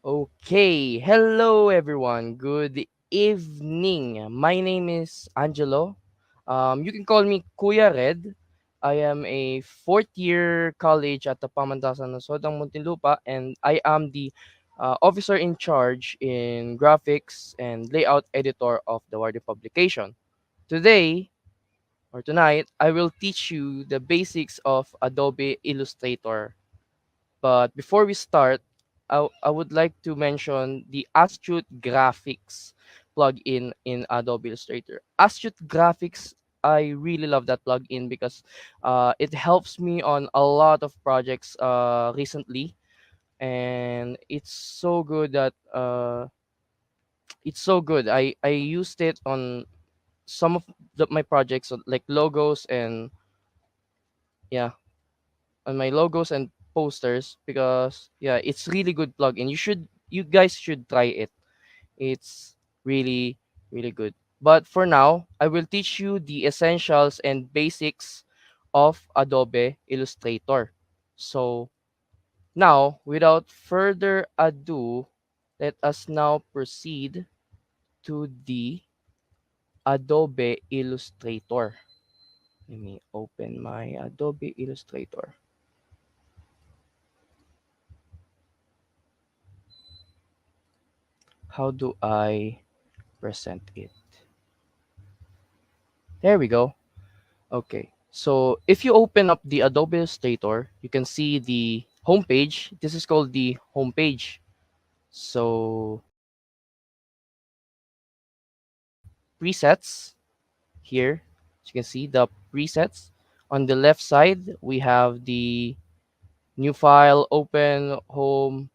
Okay, hello everyone. Good evening. My name is Angelo. You can call me Kuya Red. I am a fourth year college at the Pamantasan Lungsod, Muntinlupa, and I am the officer in charge in graphics and layout editor of the Warden publication. Today or tonight, I will teach you the basics of Adobe Illustrator. But before we start, I would like to mention the Astute Graphics plugin in Adobe Illustrator. Astute Graphics, I really love that plugin because it helps me on a lot of projects recently, and it's so good. I used it on some of my projects, like logos and yeah, on my logos and posters because yeah, it's really good plugin. You guys should try it. It's really really good. But for now, I will teach you the essentials and basics of Adobe Illustrator. So now, without further ado, let us now proceed to the Adobe Illustrator. Let me open my Adobe Illustrator. How do I present it? There we go. Okay. So if you open up the Adobe Illustrator, you can see the homepage. This is called the homepage. So presets here. As you can see the presets. On the left side, we have the new file, open, home,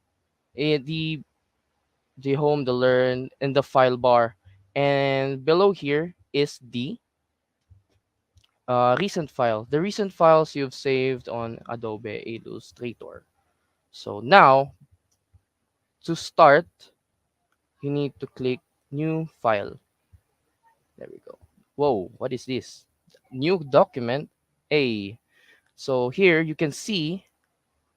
the home, the learn, and the file bar. And below here is the recent file, the recent files you've saved on Adobe Illustrator. So now, to start, you need to click New File. There we go. Whoa, what is this? New document. A. So here you can see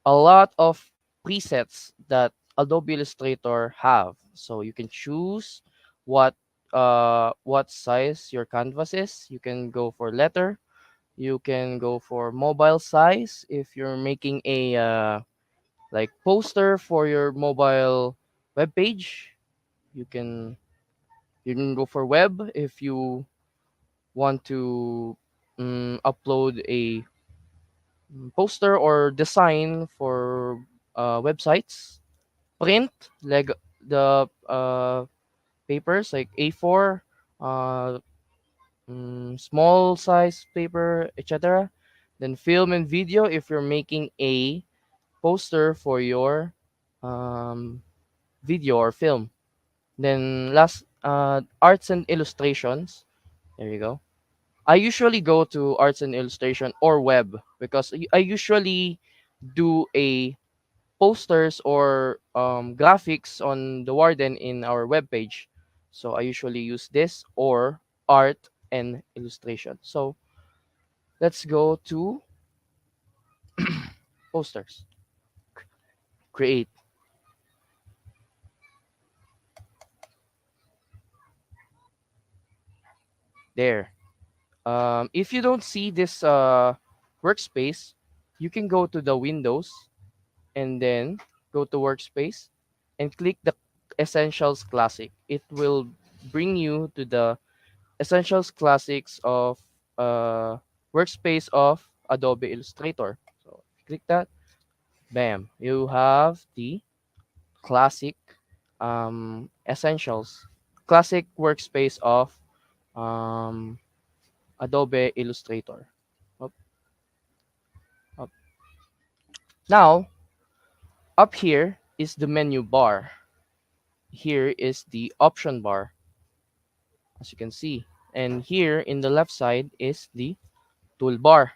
a lot of presets that Adobe Illustrator have. So you can choose what size your canvas is. You can go for letter. You can go for mobile size if you're making a like poster for your mobile web page. You can you can go for web if you want to upload a poster or design for websites. Print like the papers like A4, uh, small size paper, etc. Then film and video if you're making a poster for your um, video or film. Then last, arts and illustrations. There you go. I usually go to arts and illustration or web because I usually do a posters or graphics on the Warden in our web page. So I usually use this or art and illustration. So let's go to posters. Create. There. If you don't see this workspace, you can go to the Windows and then go to Workspace and click the Essentials Classic. It will bring you to the Essentials Classics of uh, Workspace of Adobe Illustrator. So click that, bam, you have the Classic Essentials, Classic Workspace of um, Adobe Illustrator. Up, up. Now, up here is the menu bar. Here is the option bar, as you can see. And here in the left side is the toolbar.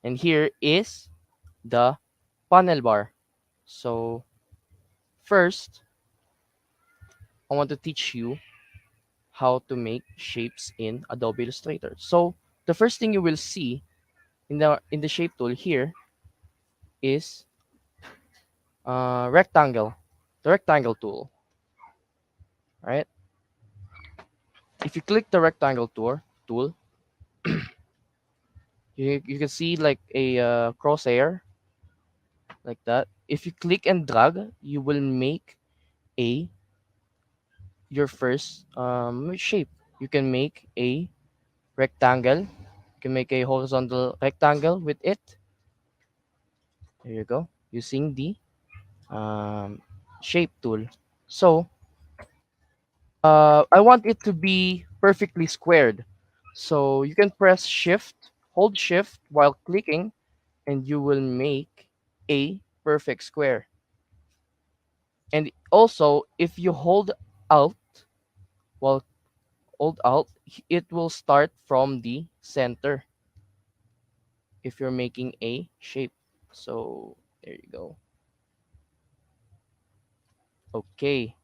And here is the panel bar. So first, I want to teach you how to make shapes in Adobe Illustrator. So the first thing you will see in the shape tool here is rectangle. the rectangle right? If you click the rectangle tool, you can see like a crosshair like that. If you click and drag, you will make a your first shape. You can make a rectangle. You can make a horizontal rectangle with it. There you go. Using the shape tool. So I want it to be perfectly squared. So you can press shift, hold shift while clicking, and you will make a perfect square. And also, if you alt while hold alt, it will start from the center if you're making a shape. So there you go. Okay.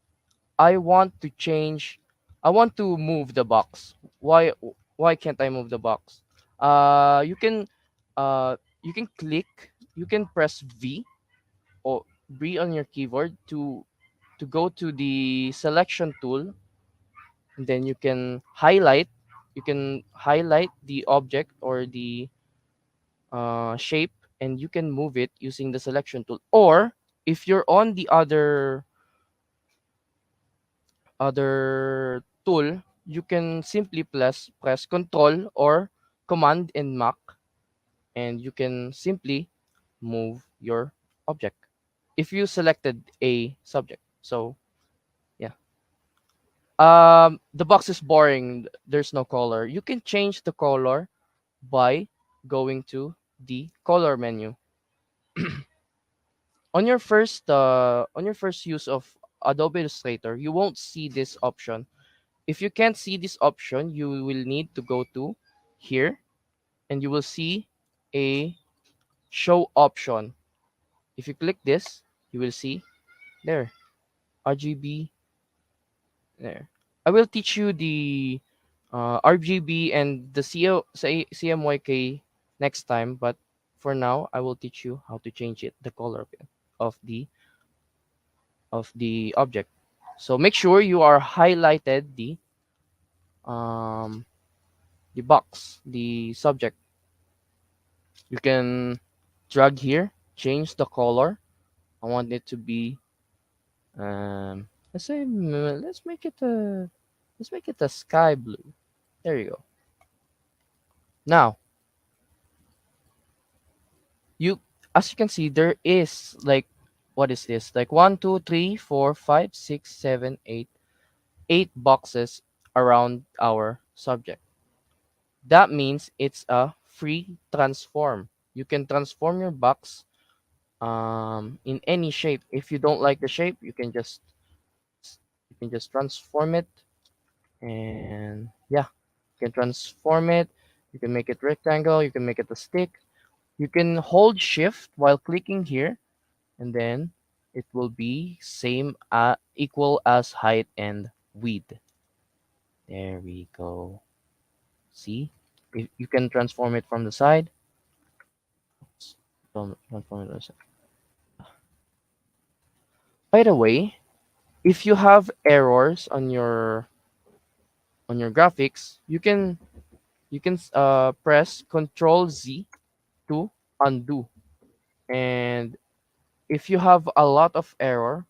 I want to change. I want to move the box. Why can't I move the box? You can you can click. You can press or V on your keyboard to go to the selection tool, and then you can highlight. You can highlight the object or the shape, and you can move it using the selection tool. Or if you're on the other tool, you can simply press Control or Command and Mac, and you can simply move your object if you selected a subject. So yeah, the box is boring. There's no color. You can change the color by going to the color menu. On your first use of Adobe Illustrator, you won't see this option. If you can't see this option, you will need to go to here, and you will see a show option. If you click this, you will see there RGB there. I will teach you the RGB and the CMYK next time, but for now I will teach you how to change it, the color of the object. So make sure you are highlighted um the box, the subject. You can drag here, change the color. I want it to be let's say let's make it a sky blue. There you go. Now you as you can see there is like what is this? Like 8 boxes around our subject. That means it's a free transform. You can transform your box in any shape. If you don't like the shape, you can just transform it, and yeah, you can transform it. You can make it rectangle, you can make it a stick. You can hold shift while clicking here, and then it will be same equal as height and width. There we go. See, if you can transform it from the side. Transform it on the side. By the way, if you have errors on your graphics, you can press Control Z to undo. And if you have a lot of error,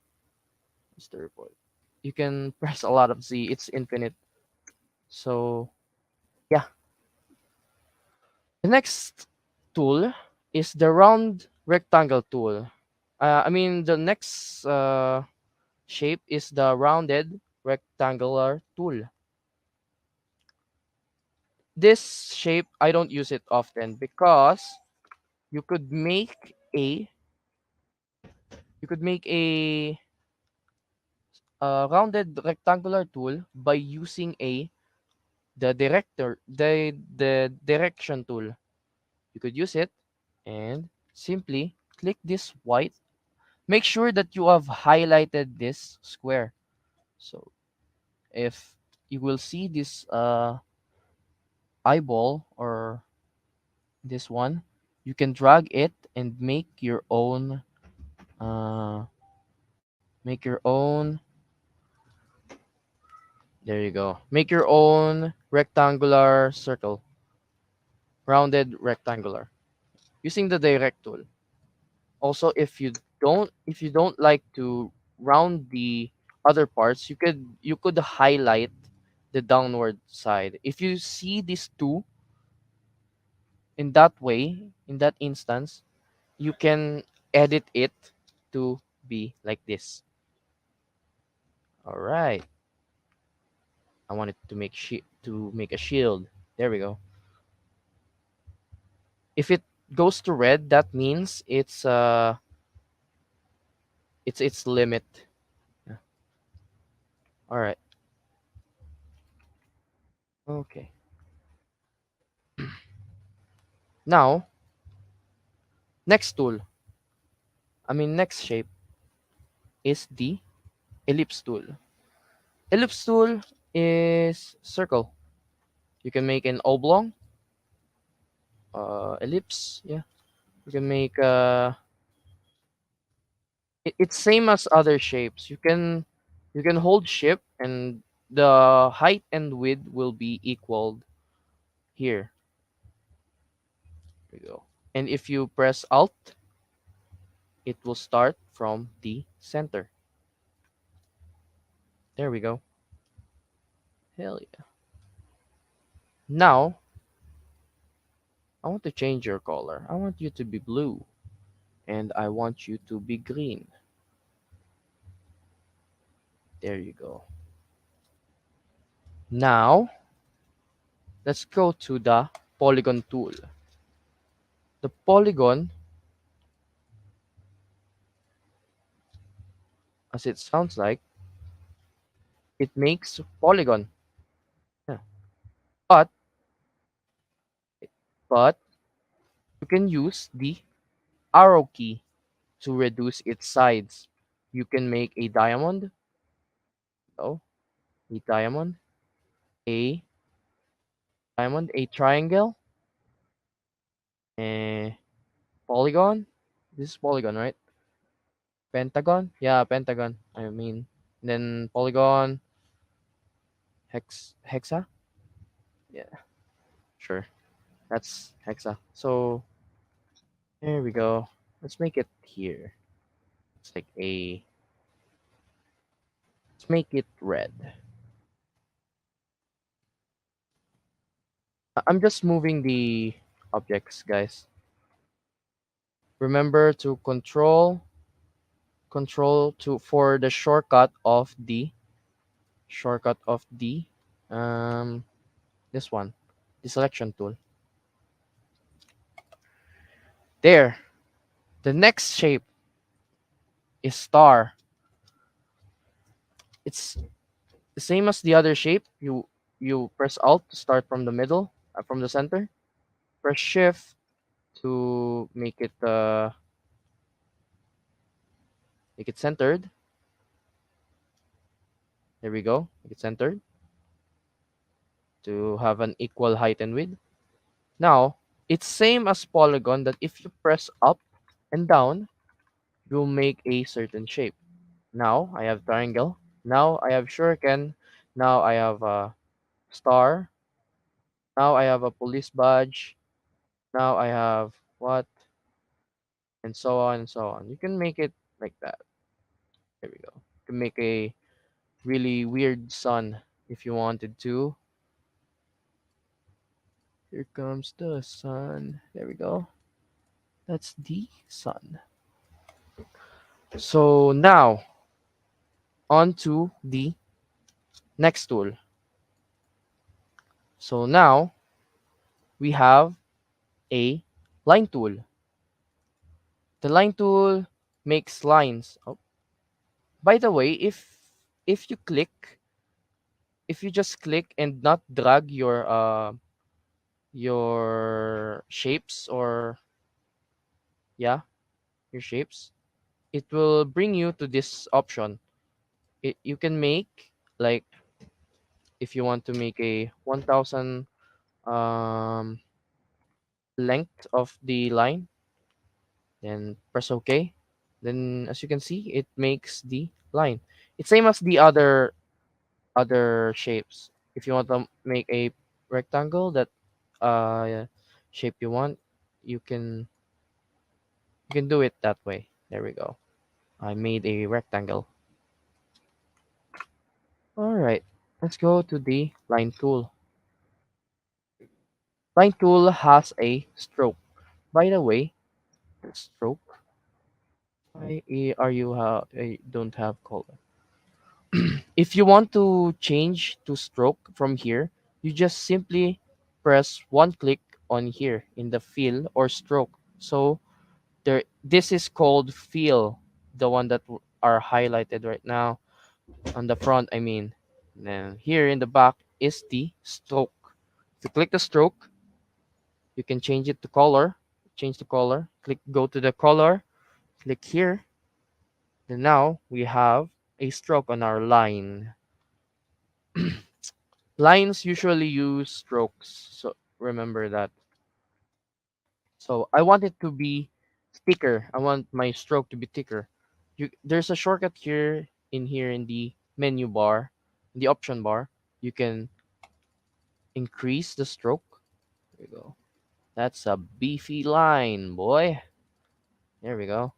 Mr. Report, you can press a lot of Z. It's infinite. So yeah, the next tool is the round rectangle tool. I mean the next shape is the rounded rectangular tool. This shape I don't use it often because you could make a you could make a rounded rectangular tool by using the direction tool. You could use it and simply click this white. Make sure that you have highlighted this square. So if you will see this eyeball or this one, you can drag it and make your own uh, Make your own. There you go. Make your own rectangular circle. Rounded rectangular. Using the direct tool. Also, if you don't like to round the other parts, you could highlight the downward side. If you see these two in that way, in that instance, you can edit it to be like this. All right. I wanted to make a shield. There we go. If it goes to red, that means it's its limit. Yeah. All right. Okay. Now, next tool. Next shape is the ellipse tool. Ellipse tool is circle. You can make an oblong, ellipse. Yeah. You can make it's same as other shapes. You can hold shift and the height and width will be equaled here. There we go. And if you press Alt, it will start from the center. There we go. Hell yeah. Now, I want to change your color. I want you to be blue. And I want you to be green. There you go. Now, let's go to the polygon tool. The polygon, as it sounds like, it makes polygon. Yeah. But but you can use the arrow key to reduce its sides. You can make a diamond, oh, a diamond, a diamond, a triangle, a polygon. This is polygon, right? Pentagon, yeah, pentagon. Then polygon, hexa. Yeah, sure. That's hexa. So there we go. Let's make it here. It's like a. Let's make it red. I'm just moving the objects, guys. Remember to control to for the shortcut of the um this one, the selection tool. There. The next shape is star. It's the same as the other shape. You press Alt to start from the middle, from the center. Press Shift to make it centered. There we go. Make it centered to have an equal height and width. Now, it's same as polygon that if you press up and down, you'll make a certain shape. Now, I have triangle. Now, I have shuriken. Now, I have a star. Now, I have a police badge. Now, I have what? And so on and so on. You can make it like that. There we go. You can make a really weird sun if you wanted to. Here comes the sun. There we go. That's the sun. So now, on to the next tool. So now, we have a line tool. The line tool makes lines. Oh, by the way, if you just click and not drag your shapes, or yeah, your shapes, it will bring you to this option. You can make, like, if you want to make a 1000 um length of the line, then press OK. Then as you can see, it makes the line. It's same as the other shapes. If you want to make a rectangle that shape you want, you can you can do it that way. There we go. I made a rectangle. All right, let's go to the line tool. Line tool has a stroke. By the way, the stroke. Why are you don't have color? If you want to change to stroke from here, you just simply press one click on here in the fill or stroke. So there, this is called fill, the one that are highlighted right now on the front. I mean, then here in the back is the stroke. If you click the stroke, you can change it to color. Change the color. Click go to the color. Click here. Then now we have a stroke on our line. Lines usually use strokes, so remember that. So I want it to be thicker. I want my stroke to be thicker. There's a shortcut here in the menu bar, in the option bar. You can increase the stroke. There we go. That's a beefy line, boy. There we go.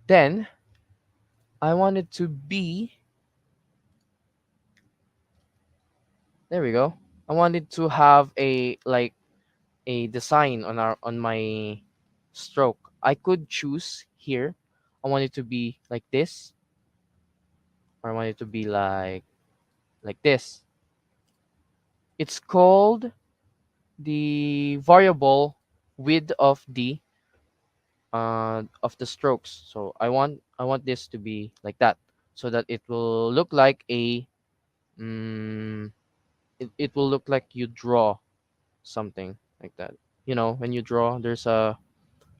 Then I want it to be, there we go. I want it to have a like a design on our on my stroke. I could choose here. I want it to be like this, or I want it to be like this. It's called the variable width of the strokes. So I want this to be like that, so that it will look like a it will look like you draw something like that. You know, when you draw, there's a,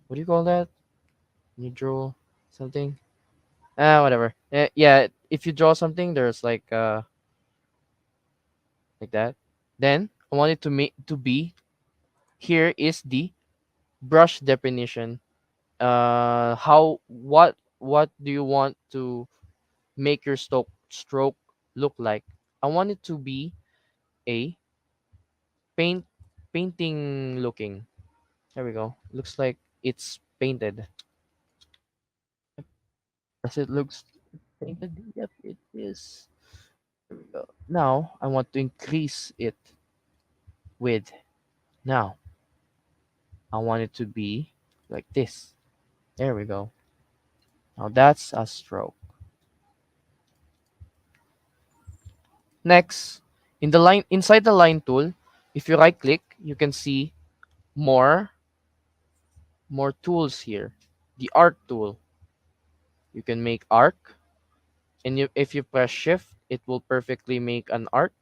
what do you call that? When you draw something, whatever. Yeah, if you draw something, there's like that. Then I want it to make to be, here is the brush definition. How what do you want to make your stroke look like? I want it to be a paint painting looking. There we go. Looks like it's painted. Does it looks painted? Yep, it is. There we go. Now I want to increase it with. Now I want it to be like this. There we go. Now that's a stroke. Next, in the line inside the line tool, if you right click, you can see more more tools here. The arc tool. You can make arc, and if you press shift, it will perfectly make an arc.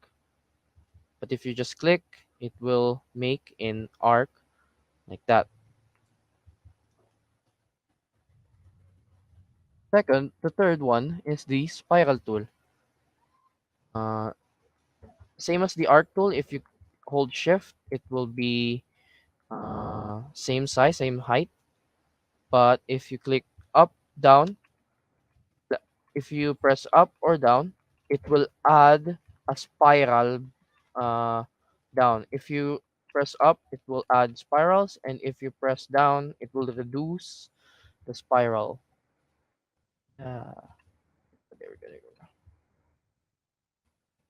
But if you just click, it will make an arc like that. Second, the third one is the spiral tool. Uh, Same as the arc tool, if you hold shift, it will be same size, same height. But if you click up, down, if you press up or down, it will add a spiral uh, down. If you press up, it will add spirals, and if you press down, it will reduce the spiral. There we go.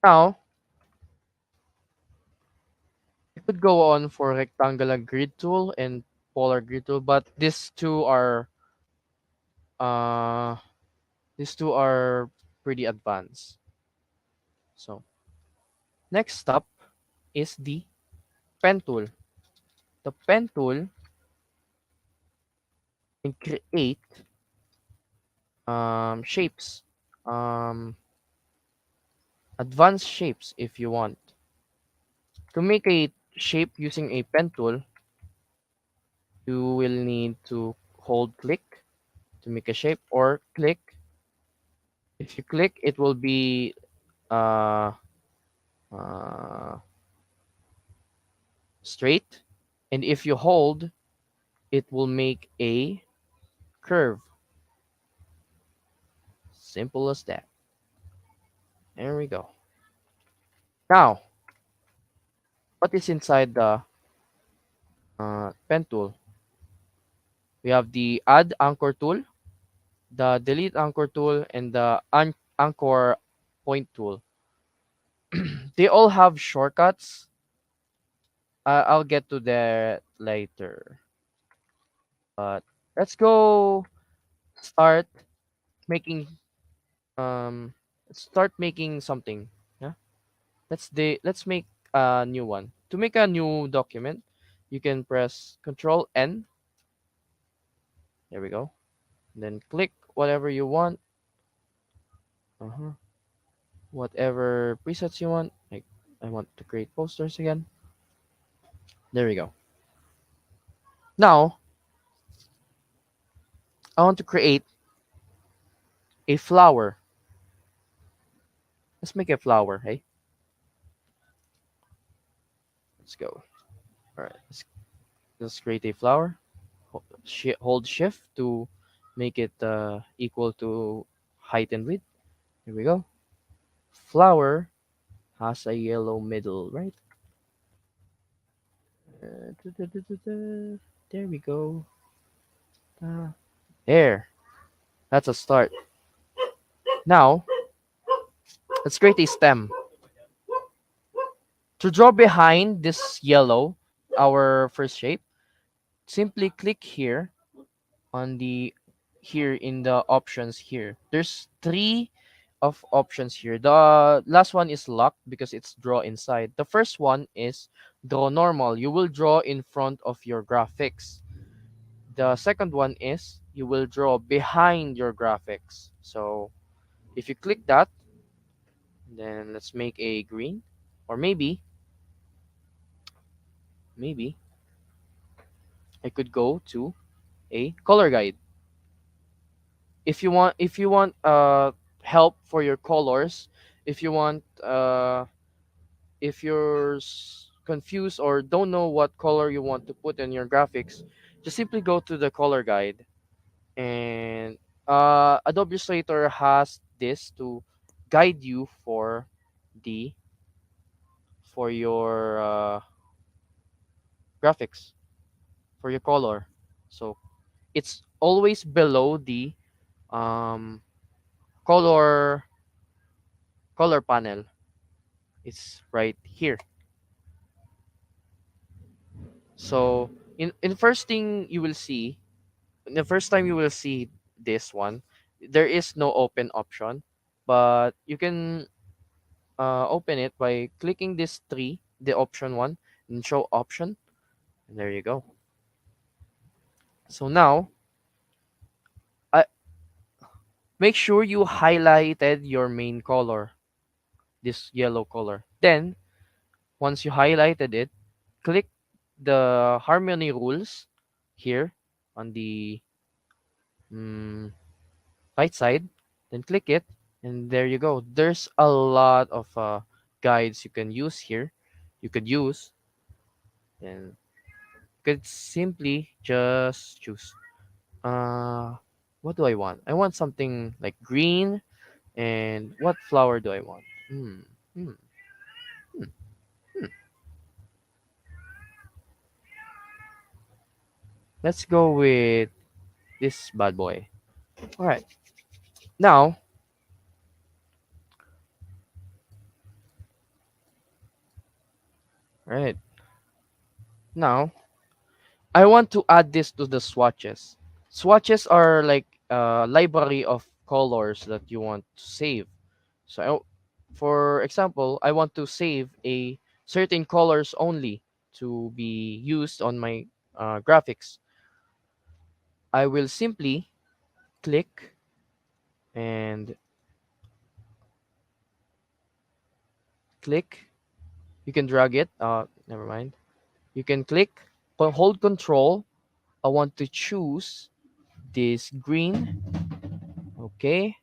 Now, you could go on for rectangular grid tool and polar grid tool, but uh these two are pretty advanced. So next up is the pen tool. The pen tool can create shapes, um, advanced shapes if you want. To make a shape using a pen tool, you will need to hold click to make a shape, or click. If you click, it will be uh, uh, straight, and if you hold, it will make a curve. Simple as that. There we go. Now, what is inside the pen tool? We have the add anchor tool, the delete anchor tool, and the anchor point tool. They all have shortcuts. I'll get to that later. But let's go start making um start making something. Yeah. Let's make a new one. To make a new document, you can press Control N. There we go. Then click whatever you want. Uh-huh. Whatever presets you want. Like I want to create posters again. There we go. Now I want to create a flower. Let's make a flower. Hey, let's go. All right. Let's create a flower. Hold Shift to make it equal to height and width. Here we go. Flower has a yellow middle, right? There we go. There. That's a start. Now, let's create a stem. To draw behind this yellow, our first shape, simply click here on the here in the options here. There's three of options here. The last one is locked because it's draw inside. The first one is draw normal. You will draw in front of your graphics. The second one is you will draw behind your graphics. So if you click that, then let's make a green, or maybe I could go to a color guide. If you want help for your colors, if you want if you're confused or don't know what color you want to put in your graphics, just simply go to the color guide. And Adobe Illustrator has this to guide you the for your graphics, for your color. So it's always below the um, color color panel. It's right here. So in first thing you will see, the first time you will see this one, there is no open option, but you can open it by clicking this three, the option one, and show option, and there you go. So now, make sure you highlighted your main color, this yellow color. Then, once you highlighted it, click the harmony rules here on the mm, right side. Then click it, and there you go. There's a lot of guides you can use here. You could use, and you could simply just choose. Uh, what do I want? I want something like green. And what flower do I want? Hmm. Hmm. Hmm. Hmm. Let's go with this bad boy. All right. Now, all right. Now, I want to add this to the swatches. Swatches are like a library of colors that you want to save. So, for example, I want to save a certain colors only to be used on my graphics. I will simply click and click. You can drag it. Never mind. You can click, hold control. I want to choose this green. Okay.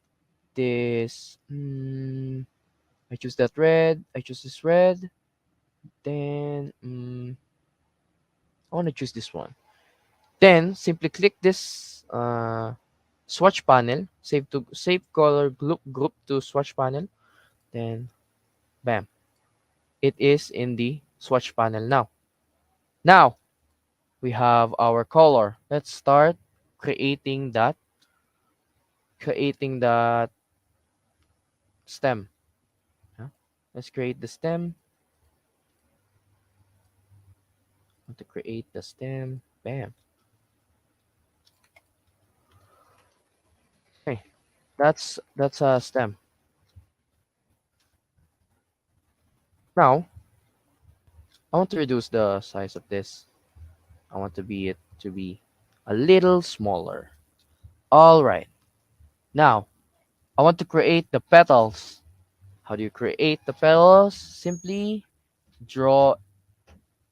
This, I choose that red. I choose this red. Then, I want to choose this one. Then simply click this swatch panel, save color group to swatch panel. Then bam, it is in the swatch panel now. Now we have our color. Let's start creating that stem. Huh? Let's create the stem. Want to create the stem. Bam. Okay, that's a stem. Now I want to reduce the size of this. I want it to be a little smaller. All right. Now I want to create the petals. How do you create the petals? Simply draw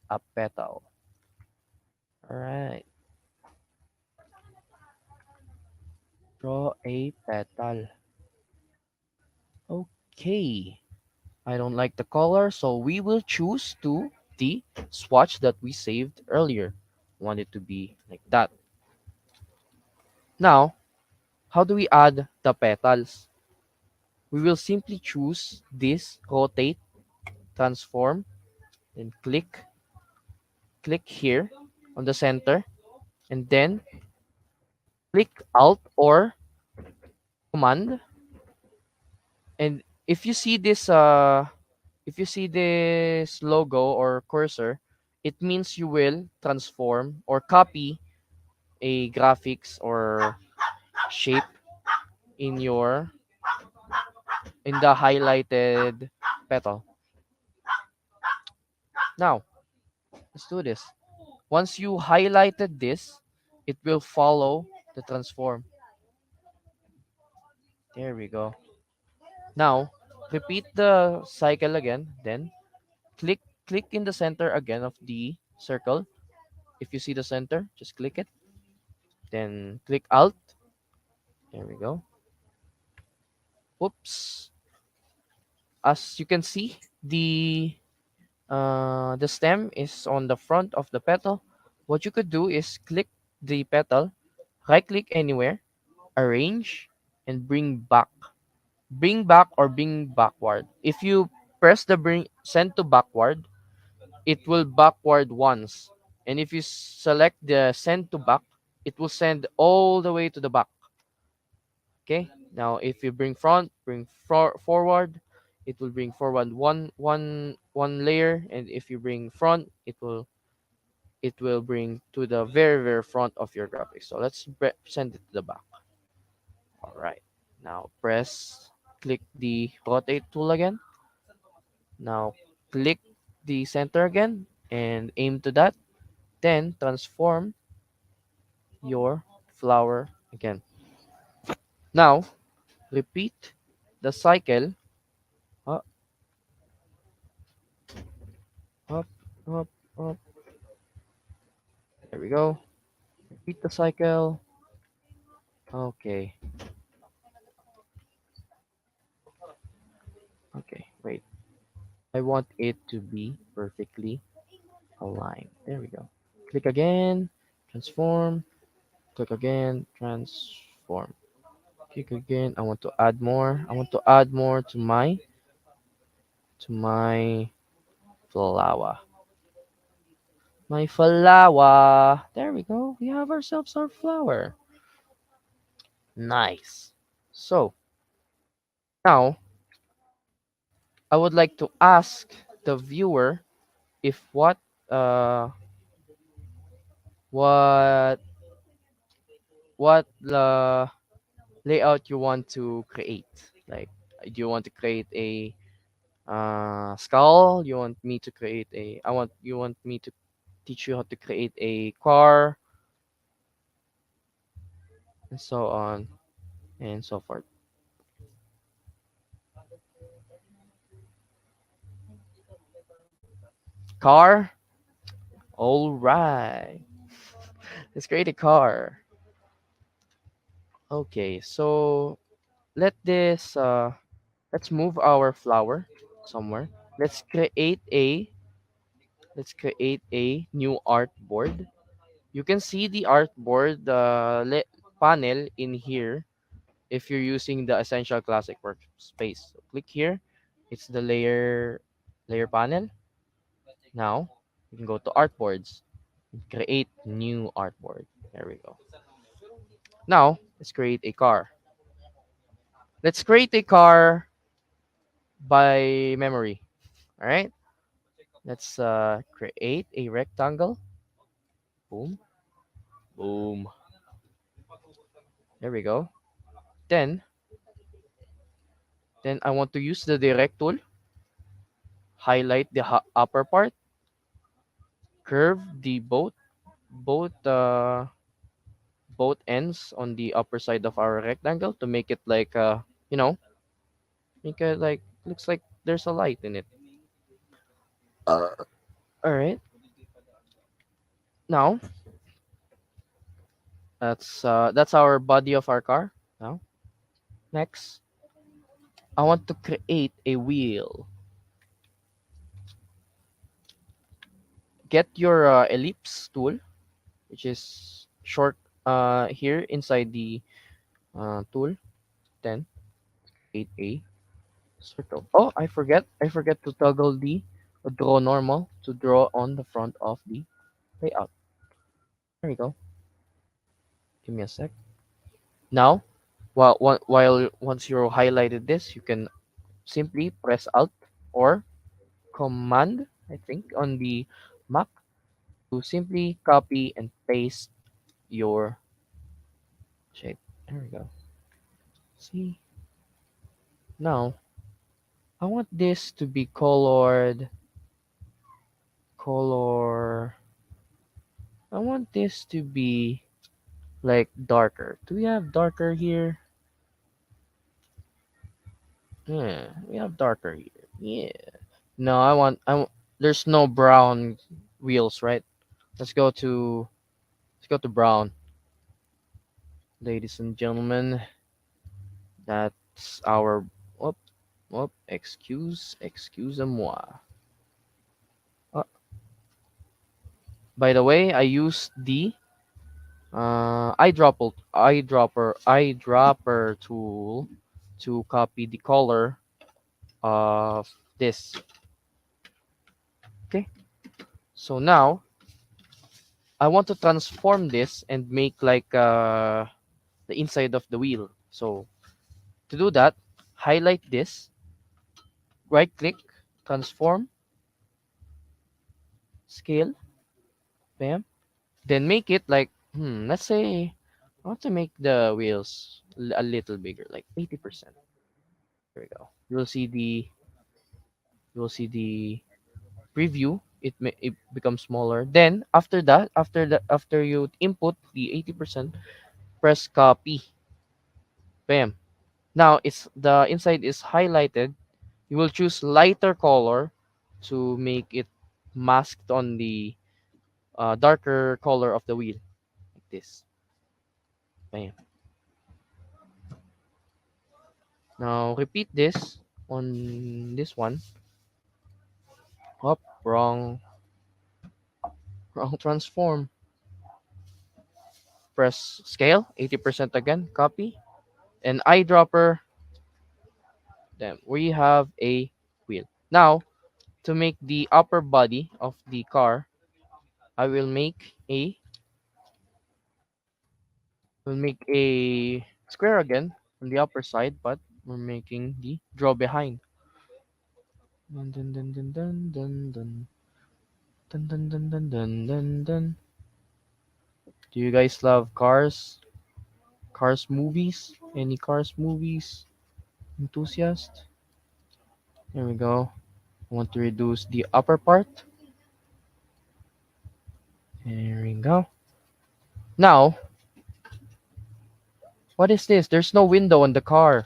a petal. All right. Draw a petal. Okay. I don't like the color, so we will choose to the swatch that we saved earlier. Want it to be like that. Now, how do we add the petals? We will simply choose this rotate, transform, and click here on the center, and then click Alt or Command. And if you see this logo or cursor, it means you will transform or copy a graphics or shape in your in the highlighted petal. Now, let's do this. Once you highlighted this, it will follow the transform. There we go. Now, repeat the cycle again, then click in the center again of the circle. If you see the center, just click it. Then click Alt. There we go. Whoops. As you can see, the stem is on the front of the petal. What you could do is click the petal, right click anywhere, arrange, and bring back. Bring back or bring backward. If you press the bring send to backward, it will backward once. And if you select the send to back, it will send all the way to the back. Okay. Now, if you bring front, forward, it will bring forward one layer, and if you bring front, it will bring to the very front of your graphics. So let's send it to the back. All right. Now click the rotate tool again. Now click the center again and aim to that. Then transform your flower again. Now repeat the cycle. Up, up, up, up. There we go. Repeat the cycle. Okay. Okay. Wait. I want it to be perfectly aligned. There we go. Click again. Transform. Click again. Transform. Click again. I want to add more. I want to add more to my flower. My flower. There we go. We have ourselves our flower. Nice. So now I would like to ask the viewer if uh what what layout you want to create. Like, do you want to create a skull? You want me to create a? I want you want me to teach you how to create a car, and so on and so forth. Car. All right. Let's create a car. Okay. So let this. Let's move our flower somewhere. Let's create a. Let's create a new artboard. You can see the artboard panel in here if you're using the Essential Classic Workspace. So click here. It's the layer panel. Now you can go to artboards. Create new artboard. There we go. Now let's create a car. Let's create a car by memory. All right. Let's create a rectangle. Boom, boom. There we go. Then, then I want to use the direct tool. Highlight the upper part. Curve the both ends on the upper side of our rectangle to make it like you know make it like looks like there's a light in it. All right. Now that's our body of our car. Now next, I want to create a wheel. Get your ellipse tool, which is short here inside the tool. Then create a circle. Oh, I forget to toggle the draw normal to draw on the front of the layout. There we go. Give me a sec. Now, while once you highlighted this, you can simply press Alt or Command, I think, on the Mac to simply copy and paste your shape. There we go. See, now I want this to be color. I want this to be like darker. Do we have darker here? Yeah, we have darker here. Yeah. No, there's no brown wheels, right? Let's go to let's go to brown. Ladies and gentlemen, that's our whoop, whoop, excuse-moi. Uh, by the way, I used the eyedropper tool to copy the color of this. Okay, so now I want to transform this and make like the inside of the wheel. So to do that, highlight this, right click, transform, scale, bam. Then make it like, let's say I want to make the wheels a little bigger, like 80%. There we go. You will see the preview. It becomes smaller. Then after you input the 80%, press copy. Bam. Now it's the inside is highlighted. You will choose lighter color to make it masked on the darker color of the wheel, like this. Bam. Now repeat this on this one. Up, wrong transform. Press scale 80% again. Copy and eyedropper. Then we have a wheel. Now to make the upper body of the car, I will make a square again on the upper side, but we're making the draw behind. Dun, dun, dun, dun, dun, dun, dun. Dun, dun, dun, dun, dun, dun, dun. Do you guys love cars? Cars movies? Any cars movies? Enthusiast? There we go. I want to reduce the upper part. There we go. Now, what is this? There's no window on the car.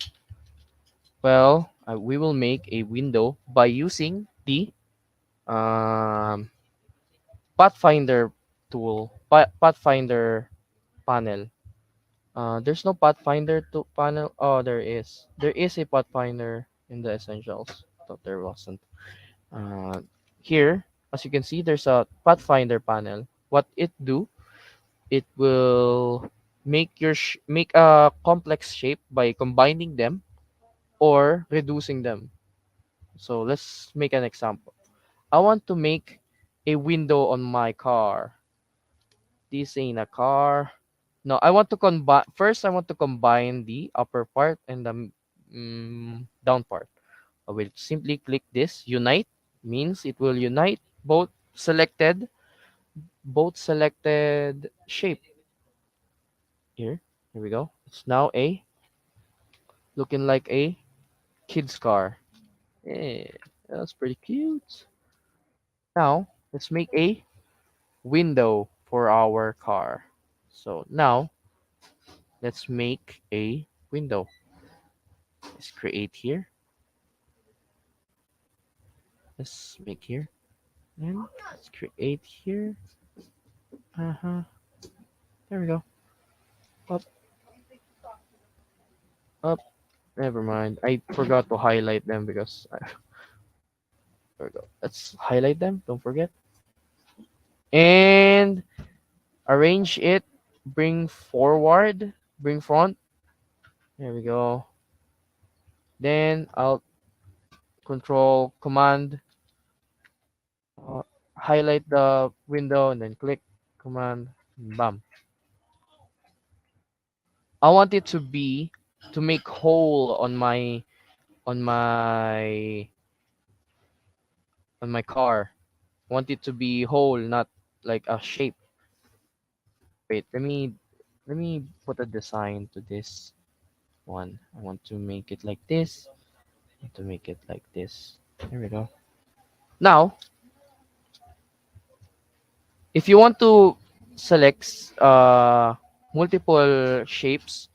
Well, we will make a window by using the um, Pathfinder tool, Pathfinder panel. There's no Pathfinder to panel. Oh, there is. There is a Pathfinder in the essentials. Thought there wasn't. Uh, Here, as you can see, there's a Pathfinder panel. What it do? it will make a complex shape by combining them or reducing them. So let's make an example. I want to make a window on my car. This ain't a car. No, I want to combine. First, I want to combine the upper part and the down part. I will simply click this. Unite means it will unite both selected shape. Here, here we go. It's now a looking like a kid's car. Yeah, that's pretty cute. Now let's make a window for our car. So now let's make a window. Let's create here. Let's make here. And let's create here. Uh-huh. There we go. Up, up. Never mind. I forgot to highlight them because there we go. Let's highlight them. Don't forget. And arrange it. Bring forward. Bring front. There we go. Then I'll control command uh, highlight the window and then click command. Bam. I want it to make hole on my on my car. I want it to be whole, not like a shape. Wait, let me put a design to this one. I want to make it like this. I want to make it like this. There we go. Now, if you want to select multiple shapes,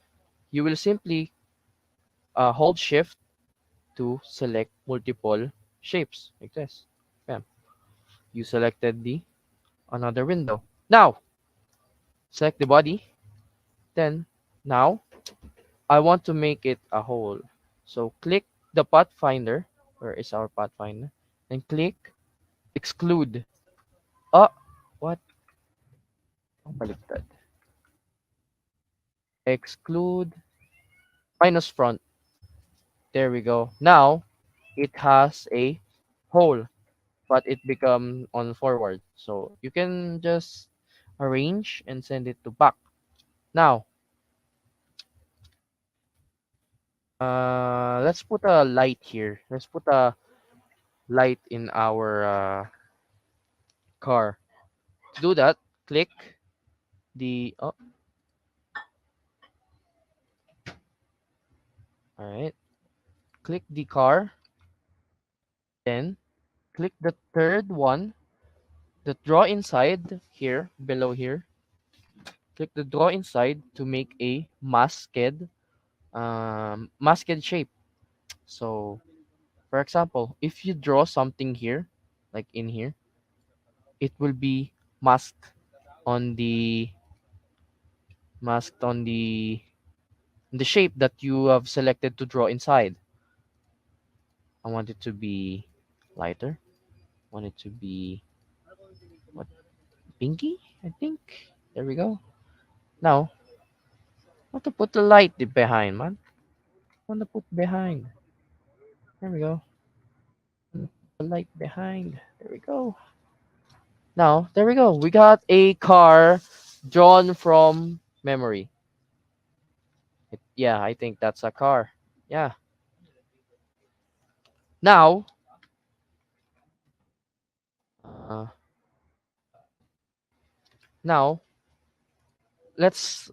you will simply hold shift to select multiple shapes like this. Bam. You selected the another window. Now, select the body. Then, now, I want to make it a whole. So, click the pathfinder. Where is our pathfinder? And click exclude. Oh, what? Oh, baliktad. Exclude minus front. There we go. Now, it has a hole, but it become on forward. So, you can just arrange and send it to back. Now, let's put a light here. Let's put a light in our car. To do that, click the oh, all right. Click the car, then click the third one, the draw inside here below here. Click the draw inside to make a masked shape. So, for example, if you draw something here, like in here, it will be masked on the masked on the shape that you have selected to draw inside. I want it to be lighter. I want it to be what, pinky, I think. There we go. Now, I want to put the light behind, man. I want to put behind. There we go. The light behind. There we go. Now, there we go. We got a car drawn from memory. Yeah, I think that's a car. Yeah. Now, uh, now let's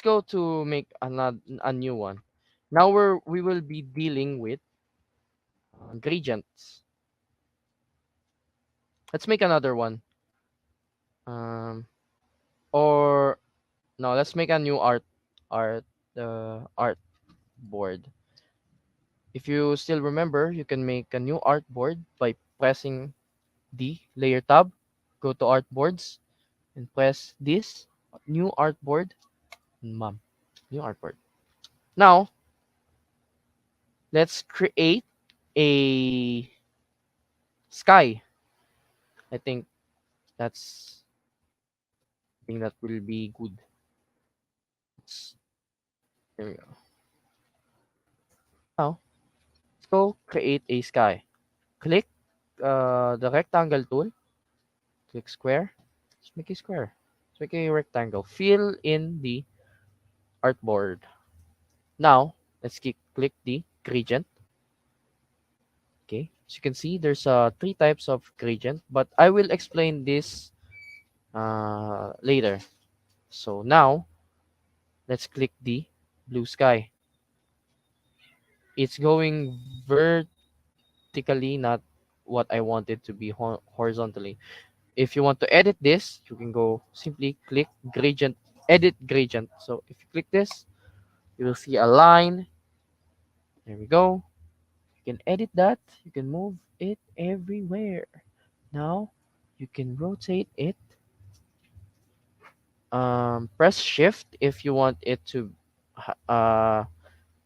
go to make a new one. Now we will be dealing with gradients. Let's make another one. Um, or no, let's make a new art board. If you still remember, you can make a new artboard by pressing the layer tab, go to artboards, and press this new artboard. Mom, new artboard. Now let's create a sky. I think that's something that will be good. It's, there we go. Now, let's go create a sky. Click the rectangle tool. Click square. Let's make a square. Let's make a rectangle. Fill in the artboard. Now, let's click the gradient. Okay, as you can see, there's three types of gradient, but I will explain this later. So now, let's click the blue sky. It's going vertically, not what I wanted to be horizontally. If you want to edit this, you can go simply click gradient, edit gradient. So if you click this, you will see a line. There we go. You can edit that. You can move it everywhere. Now you can rotate it. Press shift if you want it to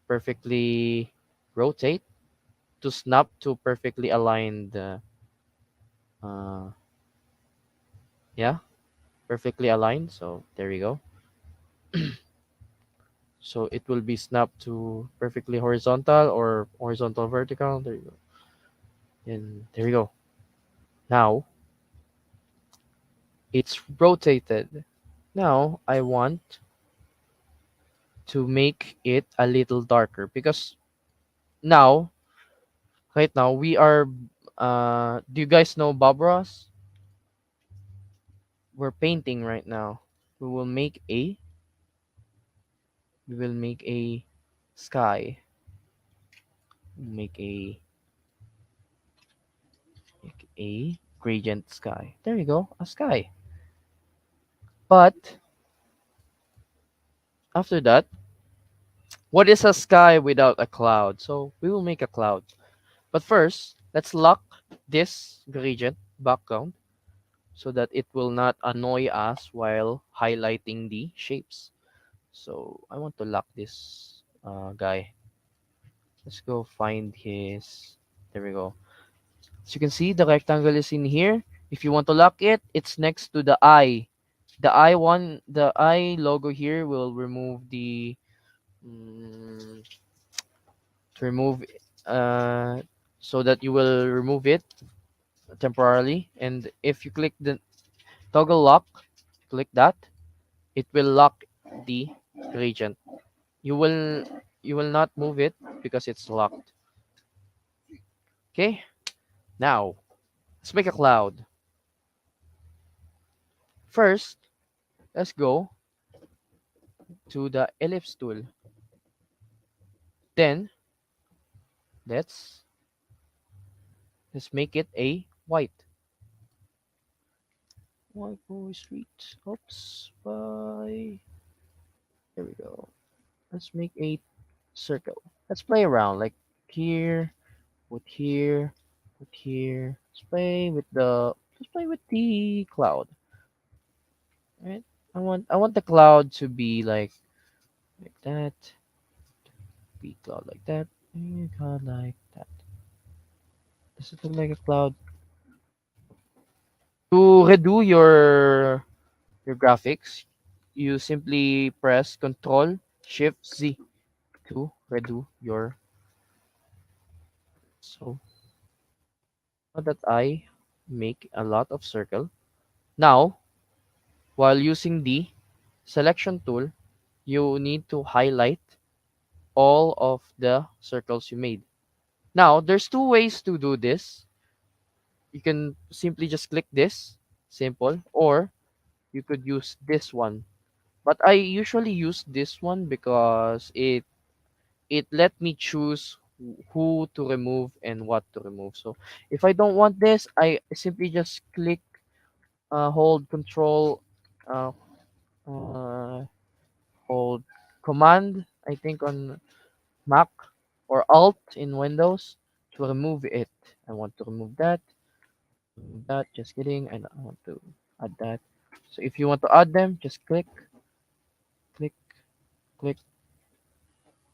perfectly rotate, to snap to perfectly align the uh, yeah, perfectly aligned. So there we go. So it will be snapped to perfectly horizontal or horizontal vertical. There you go. And there we go. Now it's rotated. Now I want to make it a little darker because now, right now, we are do you guys know Bob Ross? We're painting right now. We will make a we will sky. Make a gradient sky. There you go, a sky. But after that, what is a sky without a cloud? So we will make a cloud. But first, let's lock this gradient background so that it will not annoy us while highlighting the shapes. So I want to lock this guy. Let's go find his. There we go. As you can see, the rectangle is in here. If you want to lock it, it's next to the eye. The eye logo here will remove the mm, to remove so that you will remove it temporarily. And if you click the toggle lock, click that, it will lock the gradient. You will you will not move it because it's locked. Okay, now let's make a cloud. First, let's go to the ellipse tool. Then let's let's make it a white boy street. Oops, bye. There we go. Let's make a circle. Let's play around like here, put here, put here. Let's play with the cloud. Right? I want the cloud to be like that. Be cloud like that. Be cloud like that. Does it look like a cloud? To redo your graphics, you simply press Control Shift Z to redo your. So now that I make a lot of circle. Now, while using the selection tool, you need to highlight all of the circles you made. Now, there's two ways to do this. You can simply just click this, simple, or you could use this one. But I usually use this one because it let me choose who to remove and what to remove. So if I don't want this, I simply just hold control, uh, uh, hold command, I think on Mac, or alt in Windows to remove it. I want to remove that, just kidding. I don't want to add that. So if you want to add them, just click, click.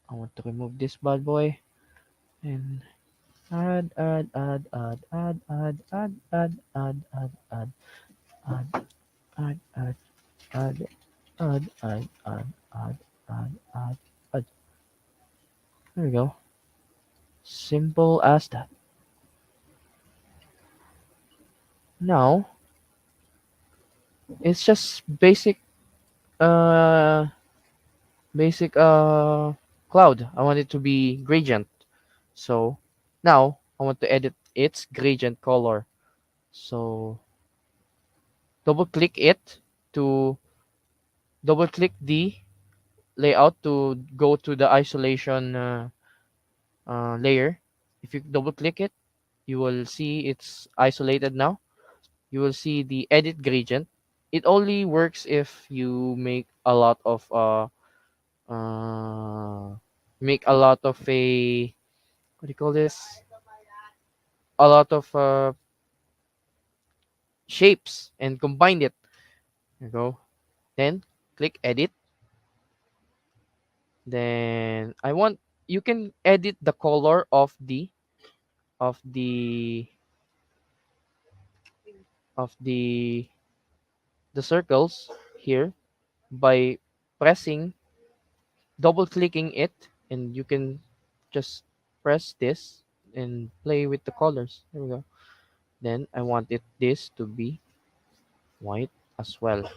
I want to remove this bad boy and add, add, add, add, add, add, add, add, add, add. add, add, add, add. There we go. Simple as that. Now it's just uh basic cloud. I want it to be gradient. So now I want to edit its gradient color. So double click it to double click the layout to go to the isolation layer. If you double click it, you will see it's isolated now. You will see the edit gradient. It only works if you uh make a lot of a what do you call this? A lot of shapes and combine it. There you go. Then click edit. Then I want you can edit the color of of the of the circles here by pressing double clicking it, and you can just press this and play with the colors. There we go. Then I want it this to be white as well,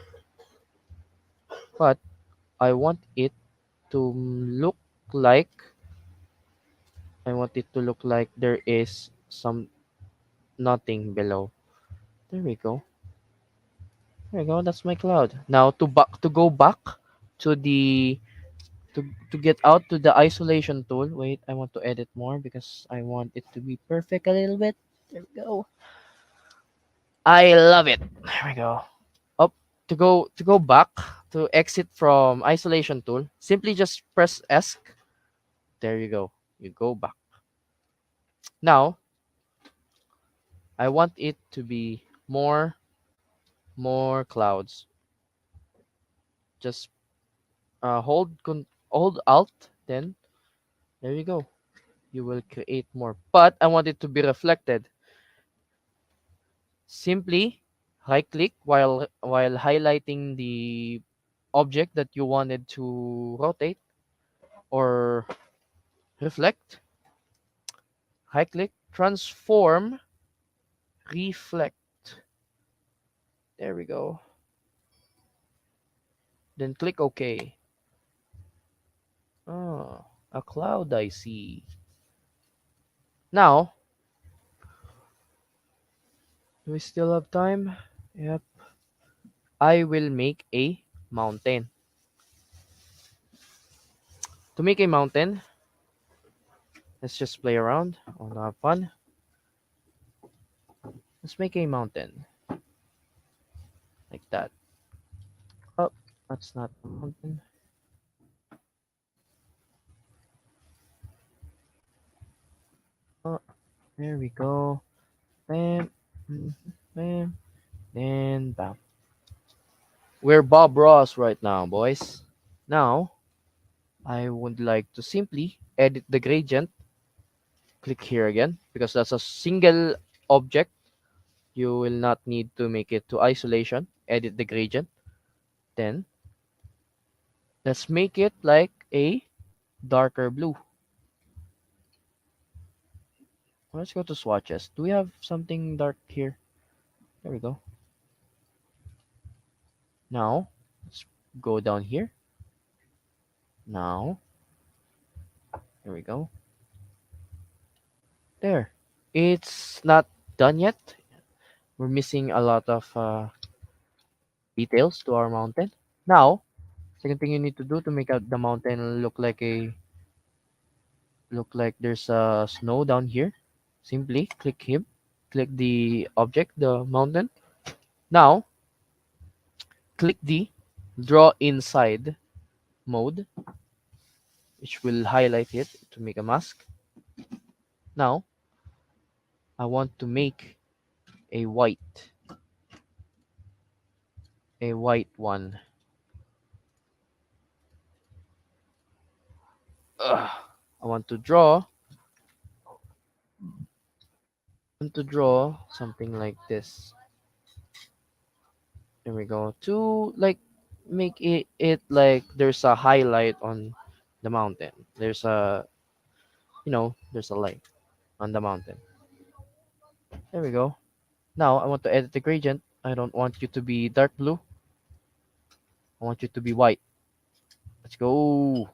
but I want it to look like there is some nothing below. There we go. There we go. That's my cloud. Now to go back to the to get out to the isolation tool. Wait, I want to edit more because I want it to be perfect a little bit. There we go. I love it. There we go. Up to go back to exit from isolation tool. Simply just press ESC. There you go. You go back. Now I want it to be more clouds. Just hold Alt. Then there you go. You will create more. But I want it to be reflected. Simply right click while highlighting the object that you wanted to rotate or reflect. Right click, transform, reflect. There we go. Then click OK. Oh, a cloud I see. Now, do we still have time? Yep. I will make a mountain. To make a mountain, let's just play around. I want to have fun. Let's make a mountain like that. Oh, that's not a mountain. Oh, there we go. Bam, bam, and bam. We're Bob Ross right now, boys. Now, I would like to simply edit the gradient. Click here again because that's a single object. You will not need to make it to isolation. Edit the gradient. Then, let's make it like a darker blue. Let's go to swatches. Do we have something dark here? There we go. Now, let's go down here. Now, there we go. There. It's not done yet. We're missing a lot of details to our mountain. Now, second thing you need to do to make out the mountain look like there's a snow down here. Simply click the object, the mountain. Now, click the draw inside mode, which will highlight it to make a mask. Now, I want to make a white one. Ugh. I want to draw something like this. There we go. To like make it like there's a highlight on the mountain. There's a, there's a light on the mountain. There we go. Now I want to edit the gradient. I don't want you to be dark blue. I want you to be white. Let's go.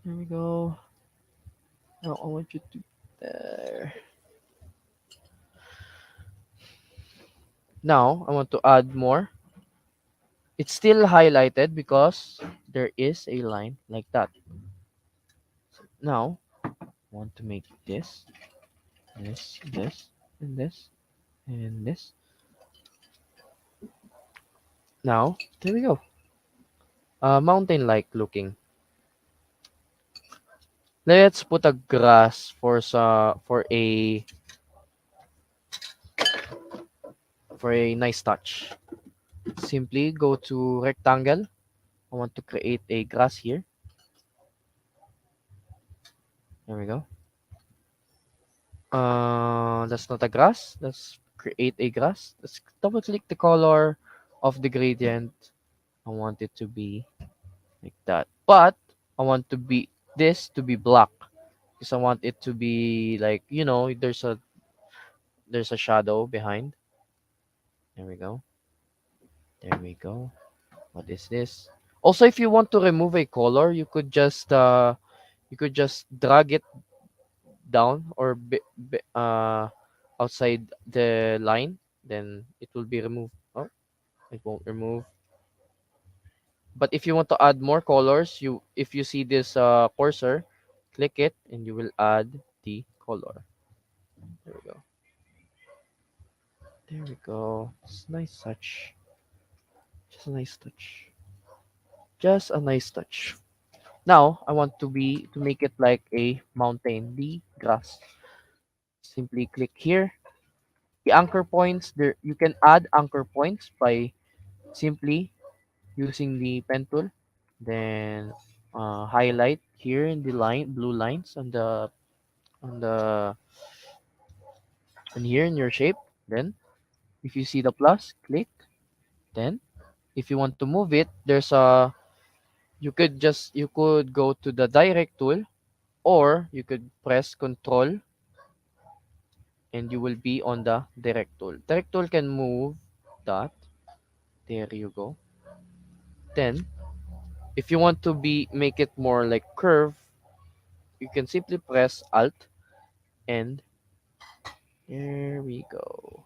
There we go. Now I want you to there. Now I want to add more. It's still highlighted because there is a line like that. Now I want to make this, this, and this, and this. Now there we go. Mountain-like looking. Let's put a grass for a nice touch. Simply go to rectangle. I want to create a grass here. There we go. That's not a grass. Let's create a grass. Let's double click the color of the gradient. I want it to be like that. But I want this to be black because I want it to be like, there's a shadow behind. There we go. There we go. What is this? Also, if you want to remove a color, you could just drag it down or outside the line, then it will be removed. Oh, it won't remove. But if you want to add more colors, if you see this cursor, click it and you will add the color. There we go. There we go. It's a nice touch. Just a nice touch. Just a nice touch. Now I want to make it like a mountain, the grass. Simply click here. The anchor points there, you can add anchor points by simply using the pen tool. Then highlight here in the blue lines on the and here in your shape. Then if you see the plus, click. Then if you want to move it, you could go to the direct tool, or you could press control and you will be on the direct tool. Direct tool can move that. There you go. Then if you want to make it more like curve, you can simply press alt and there we go.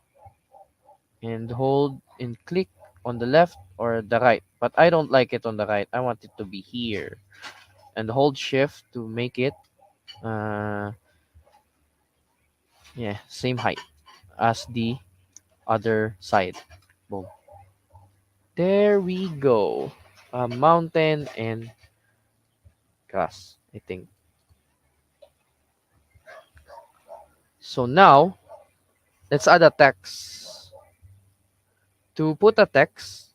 And hold and click on the left or the right. But I don't like it on the right. I want it to be here. And hold shift to make it uh yeah, same height as the other side. Boom. There we go. A mountain and grass, I think. So now let's add a text. To put a text,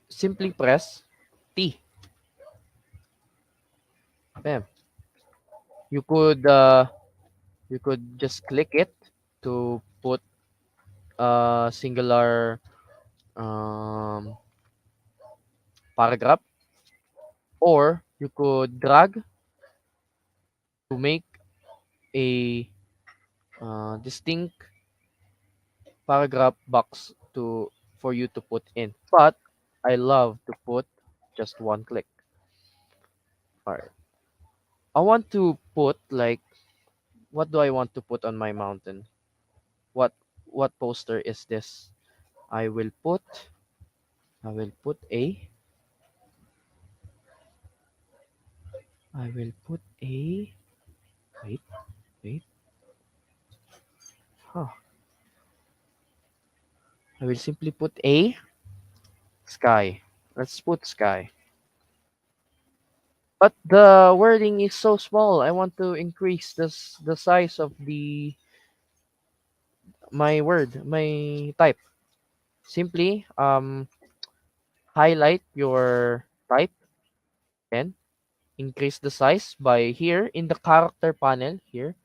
simply press T. Bam. You could just click it to put a singular um, paragraph, or you could drag to make a distinct paragraph box for you to put in. But I love to put just one click. All right. I want to put like, what do I want to put on my mountain? What what poster is this? I will put I will put a I will put a wait, wait. Huh. I will simply put a sky. Let's put sky. But the wording is so small. I want to increase the size of my type. Simply highlight your type and increase the size by here in the character panel here.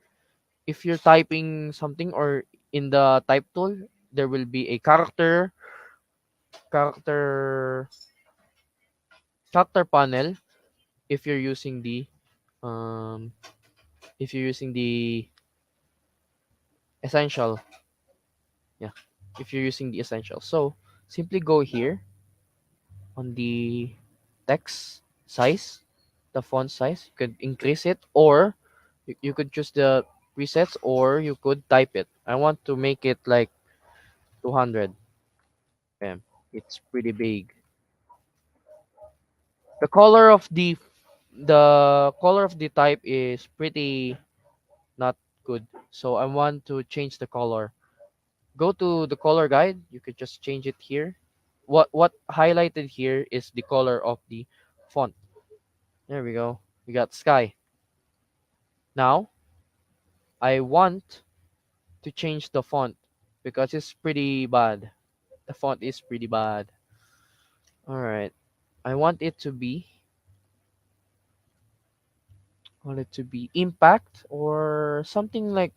If you're typing something or in the type tool, there will be a character character character panel if you're using the um if you're using the essential. Yeah, if you're using the essential. So simply go here on the text size, the font size. You could increase it, or you could choose the presets, or you could type it. I want to make it like 200. Bam. It's pretty big. The color of the type is pretty not good. So I want to change the color. Go to the color guide. You could just change it here. What highlighted here is the color of the font. There we go. We got sky. Now I want to change the font because it's pretty bad. The font is pretty bad. All right. I want it to be impact or something like,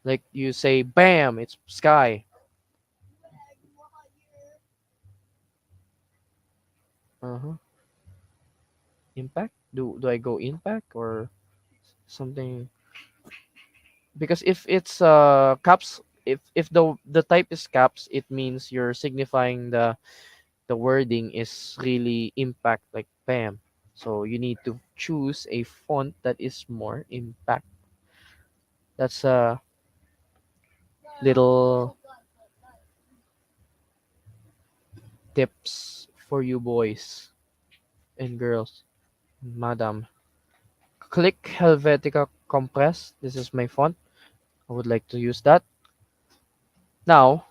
like you say bam, it's sky. Uh-huh. Impact? Do I go impact or something? Because if it's caps, if the type is caps, it means you're signifying the wording is really impact like bam. So you need to choose a font that is more impact. That's a little tips for you boys and girls. Madam. Click Helvetica Compress. This is my font. I would like to use that. Now,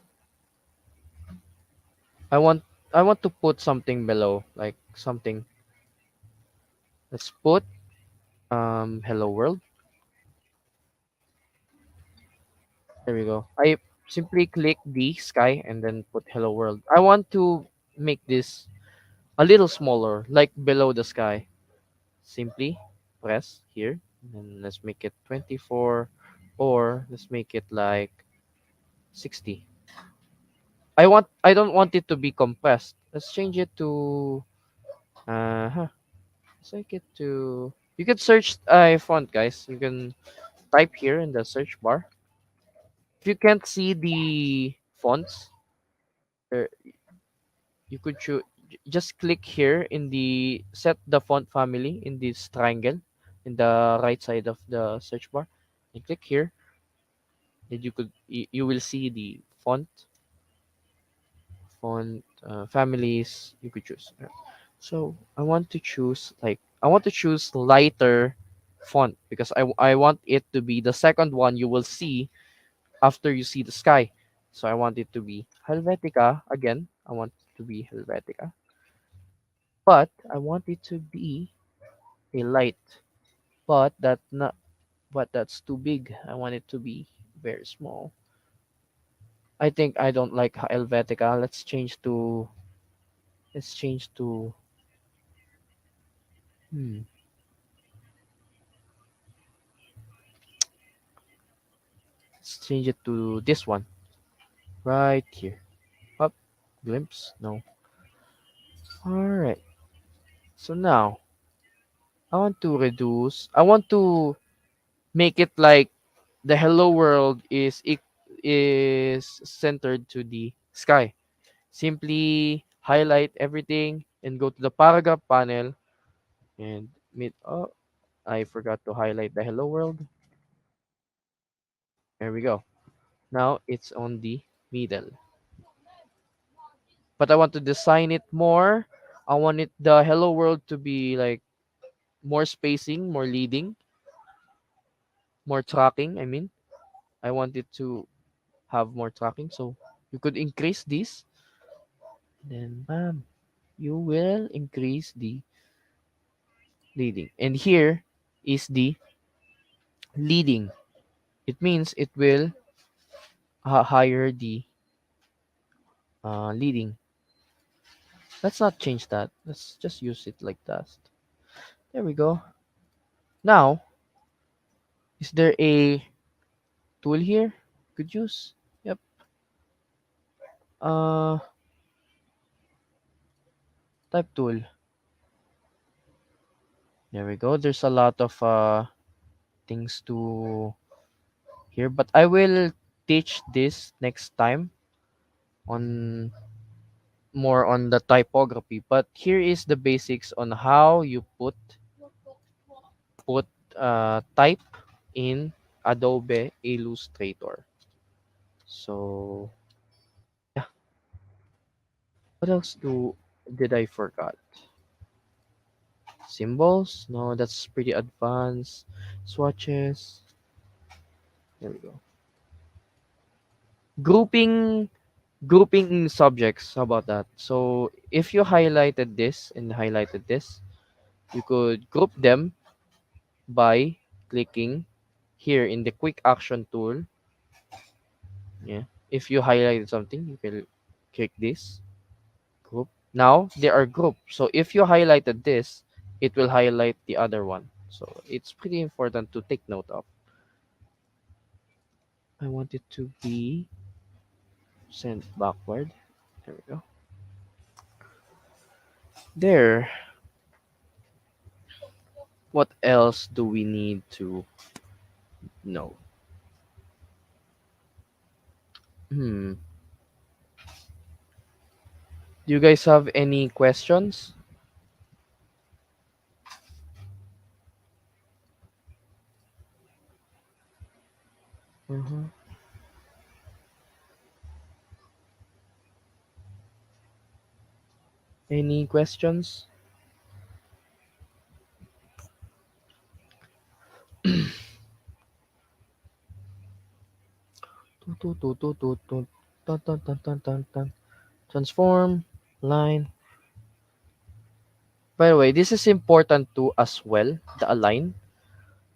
I want I want to put something below, like something. Let's put hello world. There we go. I simply click the sky and then put hello world. I want to make this a little smaller, like below the sky. Simply press here and let's make it 24, or let's make it like 60. I don't want it to be compressed. Let's change it to let's make it to, you can search a font, guys. You can type here in the search bar. If you can't see the fonts, there you could choose, just click here in the set the font family in this triangle in the right side of the search bar, and click here. Then you will see the font families you could choose. So I want to choose lighter font because I want it to be the second one you will see after you see the sky. So I want it to be Helvetica again. I want it to be Helvetica, but I want it to be a light. But that's too big. I want it to be very small. I think I don't like Helvetica. Let's change to hmm, let's change it to this one right here. Up, glimpse. No. All right. So now I want to make it like the hello world is centered to the sky. Simply highlight everything and go to the paragraph panel and oh, I forgot to highlight the hello world. There we go. Now it's on the middle. But I want to design it more. I want it the hello world to be like more spacing, more leading, more tracking. I mean, I want it to have more tracking. So you could increase this. Then bam, you will increase the leading. And here is the leading. It means it will higher the leading. Let's not change that. Let's just use it like that. There we go. Now, is there a tool here? Could use. Yep. Uh, Type tool. There we go. There's a lot of things to here, but I will teach this next time on more on the typography. But here is the basics on how you put type in Adobe Illustrator. So yeah, what else did I forgot? Symbols? No, that's pretty advanced. Swatches. There we go. Grouping grouping subjects. How about that? So if you highlighted this and highlighted this, you could group them by clicking here in the quick action tool. Yeah. If you highlighted something, you can click this group. Now they are grouped. So if you highlighted this, it will highlight the other one. So it's pretty important to take note of. I want it to be sent backward. There we go. There. What else do we need to know? Hmm. Do you guys have any questions? Mm-hmm. Any questions? Tu- tu- tu- tu- tu- tu- Dun, dun, dun, dun, dun, dun. Transform line. By the way, this is important too as well. The align.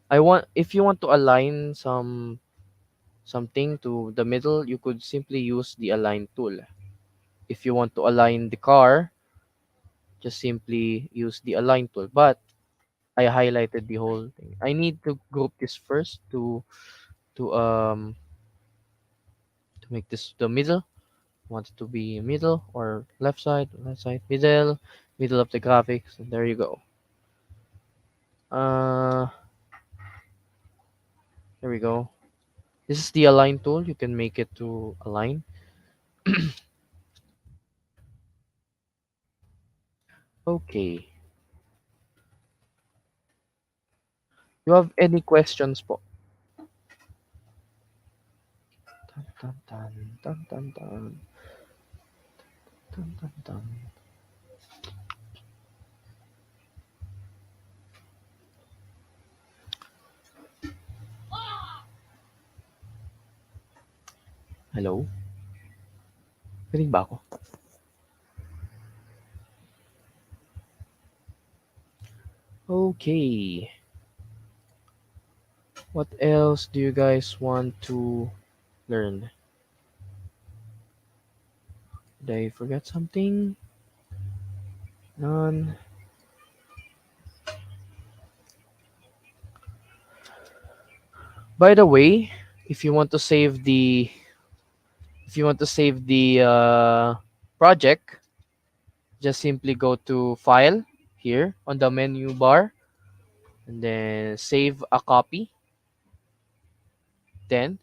I want if you want to align something to the middle, you could simply use the align tool. If you want to align the car, just simply use the align tool. But I highlighted the whole thing. I need to group this first to to make this the middle. Want it to be middle or left side, middle of the graphics. And there you go. Uh, there we go. This is the align tool. You can make it to align. Okay. You have any questions po? Dun, dun, dun, dun, dun, dun, dun, dun, dun. Hello? Rinig ba ako? Okay. What else do you guys want to learn? Did I forget something? None. By the way, if you want to save the if you want to save the project, just simply go to File here on the menu bar and then save a copy. Then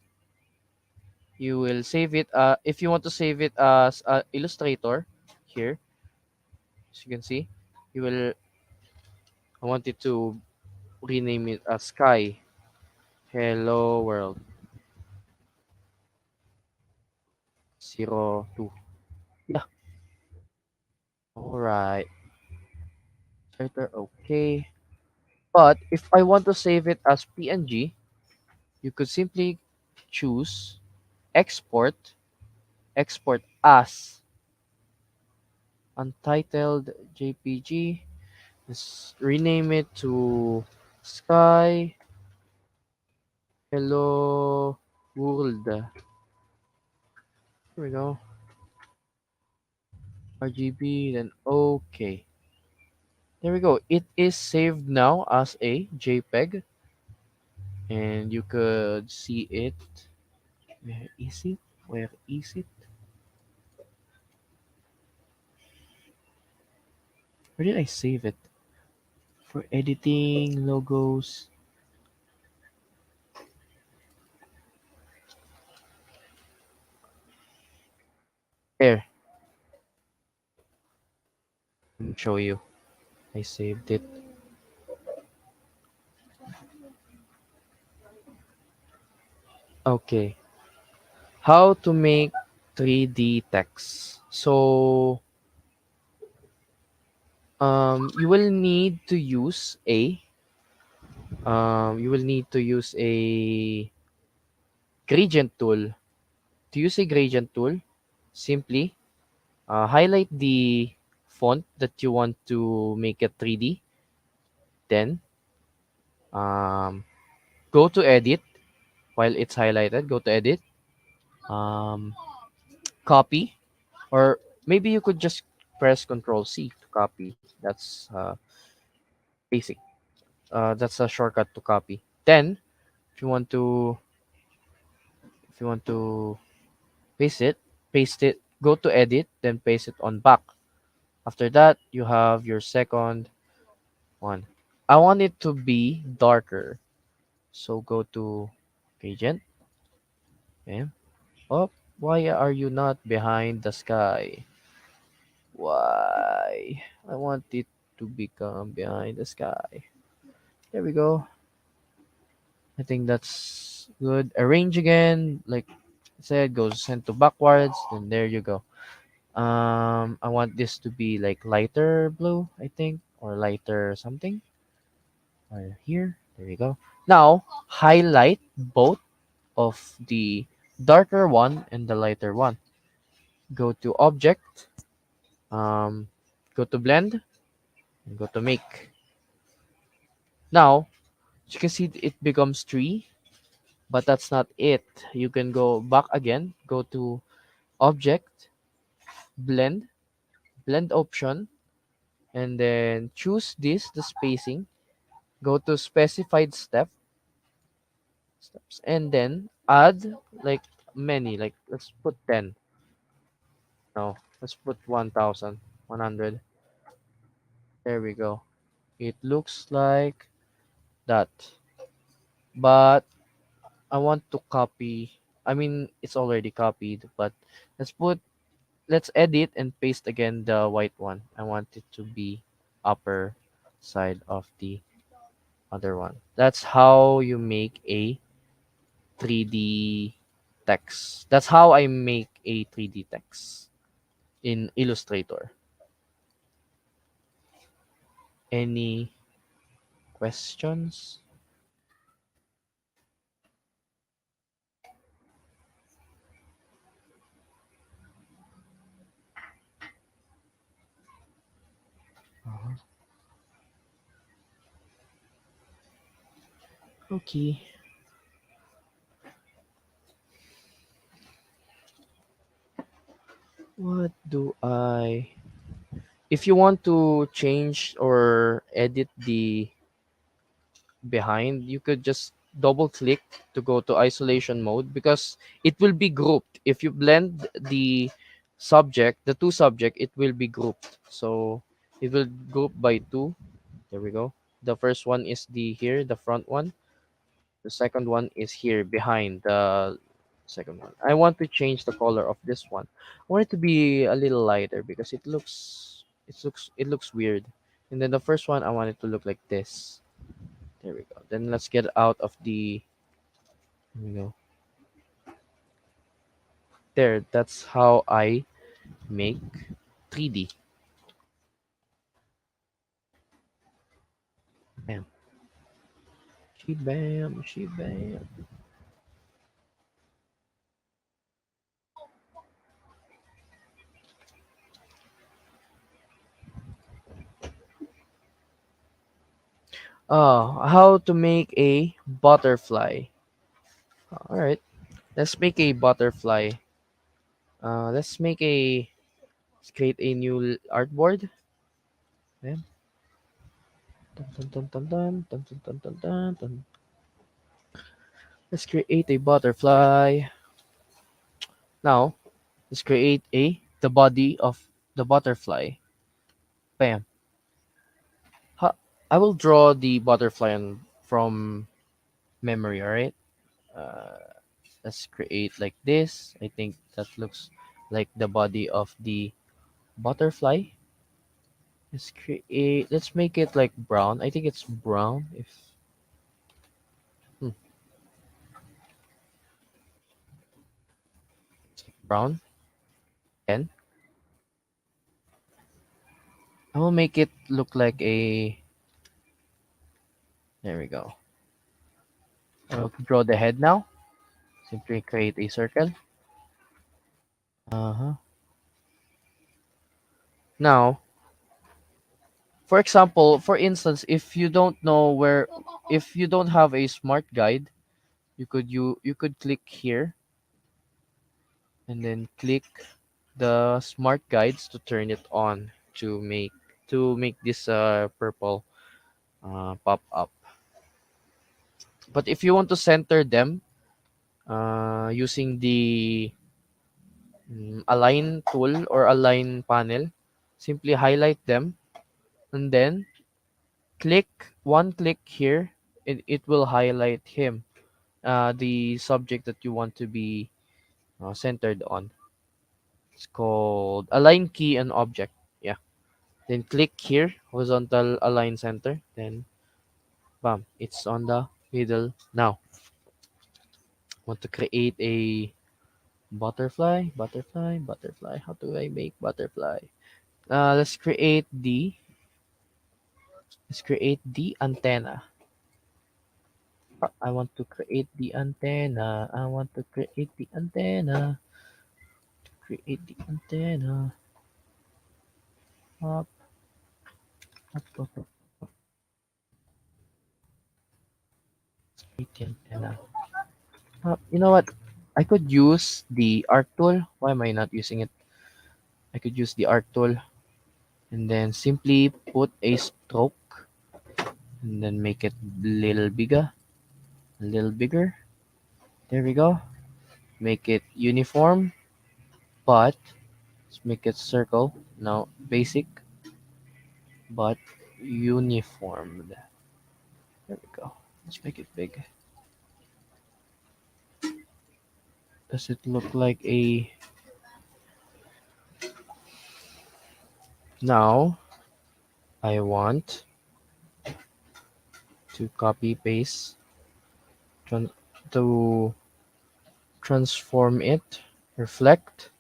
you will save it. If you want to save it as Illustrator, here, as you can see, you will. I want it to rename it as Sky Hello World 02. Yeah. All right. Illustrator. Okay. But if I want to save it as PNG, you could simply choose export, export as untitled JPG. Just rename it to Sky Hello World. Here we go. RGB, then okay. There we go. It is saved now as a JPEG, and you could see it. Where is it? Where is it? Where did I save it? For editing, logos. Here, let me show you. I saved it. Okay. How to make 3D text. So, you will need to use a gradient tool. To use a gradient tool, simply highlight the font that you want to make it 3D. Then um, go to edit while it's highlighted. Go to edit, um, copy, or maybe you could just press Control C to copy. That's basic. That's a shortcut to copy. Then if you want to if you want to paste it, Go to edit, then paste it on back. After that, you have your second one. I want it to be darker. So go to gradient. Okay. Oh, why are you not behind the sky? Why? I want it to become behind the sky. There we go. I think that's good. Arrange again. Like I said, go send to backwards. Then there you go. I want this to be like lighter blue, I think, or lighter something. Or here. There we go. Now highlight both of the darker one and the lighter one. Go to object, um, go to blend, and go to make. Now, as you can see, it becomes three, but that's not it. You can go back again, go to object, blend, blend option, and then choose this, the spacing. Go to specified steps, and then add like many, like let's put 10. No, let's put 1,100. There we go. It looks like that. But I want to copy. I mean, it's already copied, but let's put let's edit and paste again the white one. I want it to be upper side of the other one. That's how you make a 3D text. That's how I make a 3D text in Illustrator. Any questions? Uh-huh. Okay. What do I if you want to change or edit the behind, you could just double click to go to isolation mode because it will be grouped. If you blend the two subject, it will be grouped. So it will group by two. There we go. The first one is the front one. The second one is here behind the second one. I want to change the color of this one. I want it to be a little lighter because it looks weird. And then the first one I want it to look like this. There we go. Then let's get out of the here we go. There, that's how I make 3D. Bam. She bam, she bam. Oh, how to make a butterfly. All right. Let's make a butterfly. Let's create a new artboard. Bam. Dun, dun, dun, dun, dun, dun, dun, dun, dun, dun, dun. Let's create a butterfly. Now, let's create a the body of the butterfly. Bam. I will draw the butterfly from memory. All right. Uh, let's create like this. I think that looks like the body of the butterfly. Let's make it like brown. I think it's brown. If hmm, brown, then I will make it look like a. There we go. I'll draw the head now. Simply create a circle. Uh-huh. Now, for example, for instance, if you don't know where, if you don't have a smart guide, you could click here and then click the smart guides to turn it on to make this purple pop up. But if you want to center them using the align tool or align panel, simply highlight them and then click one click here. It will highlight him, the subject that you want to be centered on. It's called align key and object. Yeah. Then click here, horizontal align center. Then bam, it's on the middle. Now, want to create a butterfly, butterfly, butterfly. How do I make butterfly? Let's create the antenna. I want to create the antenna. I want to create the antenna. Create the antenna. Up, up, up, up. Create the antenna. You know what? I could use the art tool. Why am I not using it? I could use the art tool and then simply put a stroke and then make it a little bigger. There we go. Make it uniform, but let's make it circle. Now basic, but uniformed. There we go. Let's make it big. Does it look like a now? I want to copy paste tran- to transform it, reflect,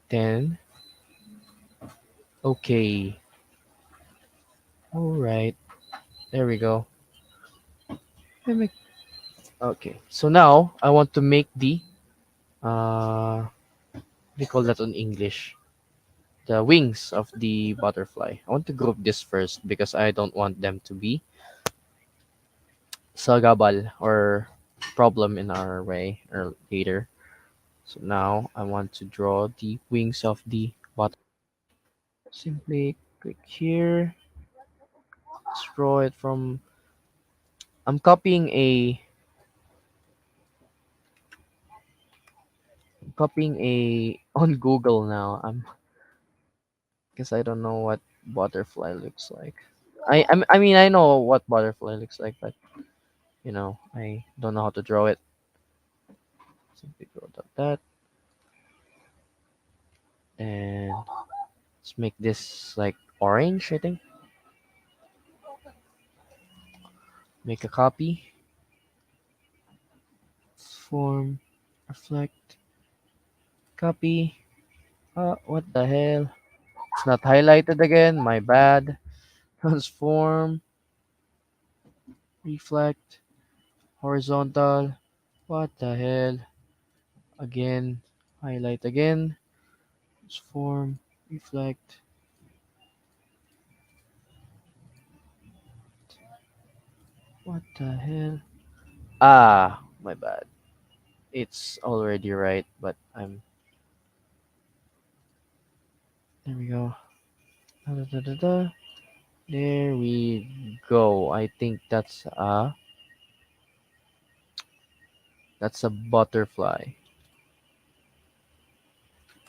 then okay. All right, there we go. Okay, so now I want to make the what do you call that in English? The wings of the butterfly. I want to group this first because I don't want them to be sagabal or problem in our way or later. So now I want to draw the wings of the butterfly. Simply click here, let's draw it from. I'm copying a on Google now. I'm because I don't know what butterfly looks like. I mean I know what butterfly looks like, but I don't know how to draw it. Simply draw that, and let's make this like orange. I think make a copy, form, reflect, copy. What the hell? It's not highlighted again. My bad. Transform, reflect, horizontal. What the hell? Again, highlight again. Transform, reflect. What the hell? My bad. It's already right, but there we go. Da, da, da, da, da. There we go. I think that's a butterfly.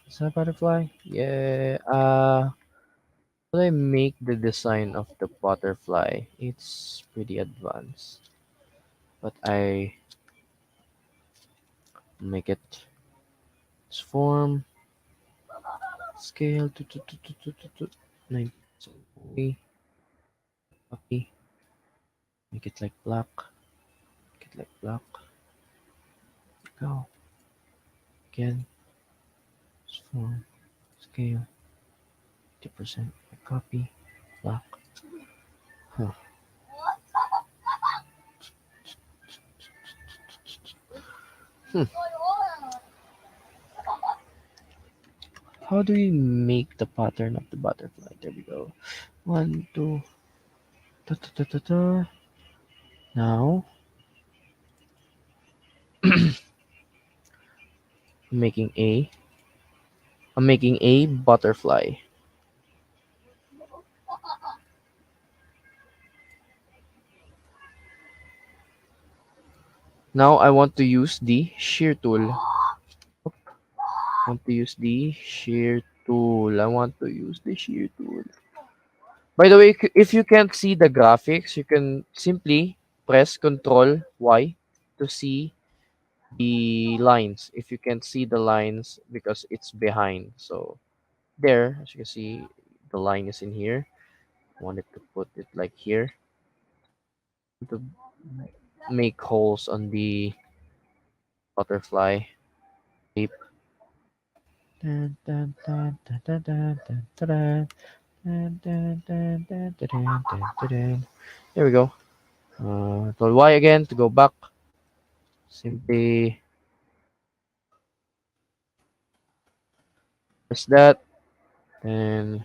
Is that a butterfly? Yeah. How do I make the design of the butterfly? It's pretty advanced, but I make it this form, scale, 9, copy, make it like black, make it like black, go, again, this form, scale, 50%, copy, black, huh. Hmm. How do we make the pattern of the butterfly? There we go. One, two, ta ta ta ta ta. Now, making a, I'm making a butterfly. Now I want to use the shear tool. I want to use the shear tool. I want to use the shear tool. By the way, if you can't see the graphics, you can simply press Control Y to see the lines. If you can't see the lines because it's behind. So there, as you can see, the line is in here. I wanted to put it like here to make holes on the butterfly shape. Dun, dun, dun, dun, dun, dun, dun, dun, dun, dun, dun, dun, dun, dun, dun, dun. There we go. Control Y again to go back. Simply press that, and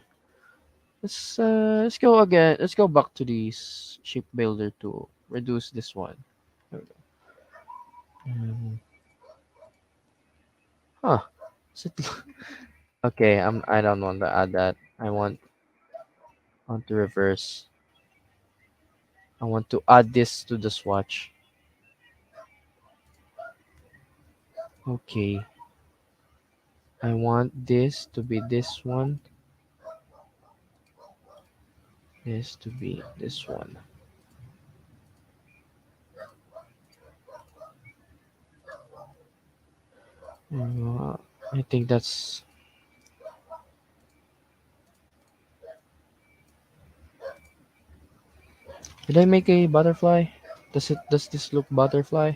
let's go again. Let's go back to the shape builder to reduce this one. There we go. Huh. Is it- okay, I don't want to add that. I want to reverse. I want to add this to the swatch. Okay. I want this to be this one. This to be this one. I think that's. Did I make a butterfly? Does this look butterfly?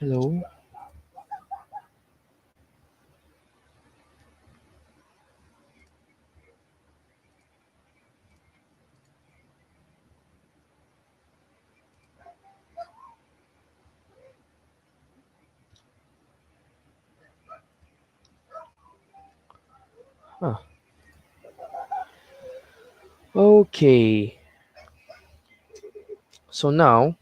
Hello? Huh. Okay. So now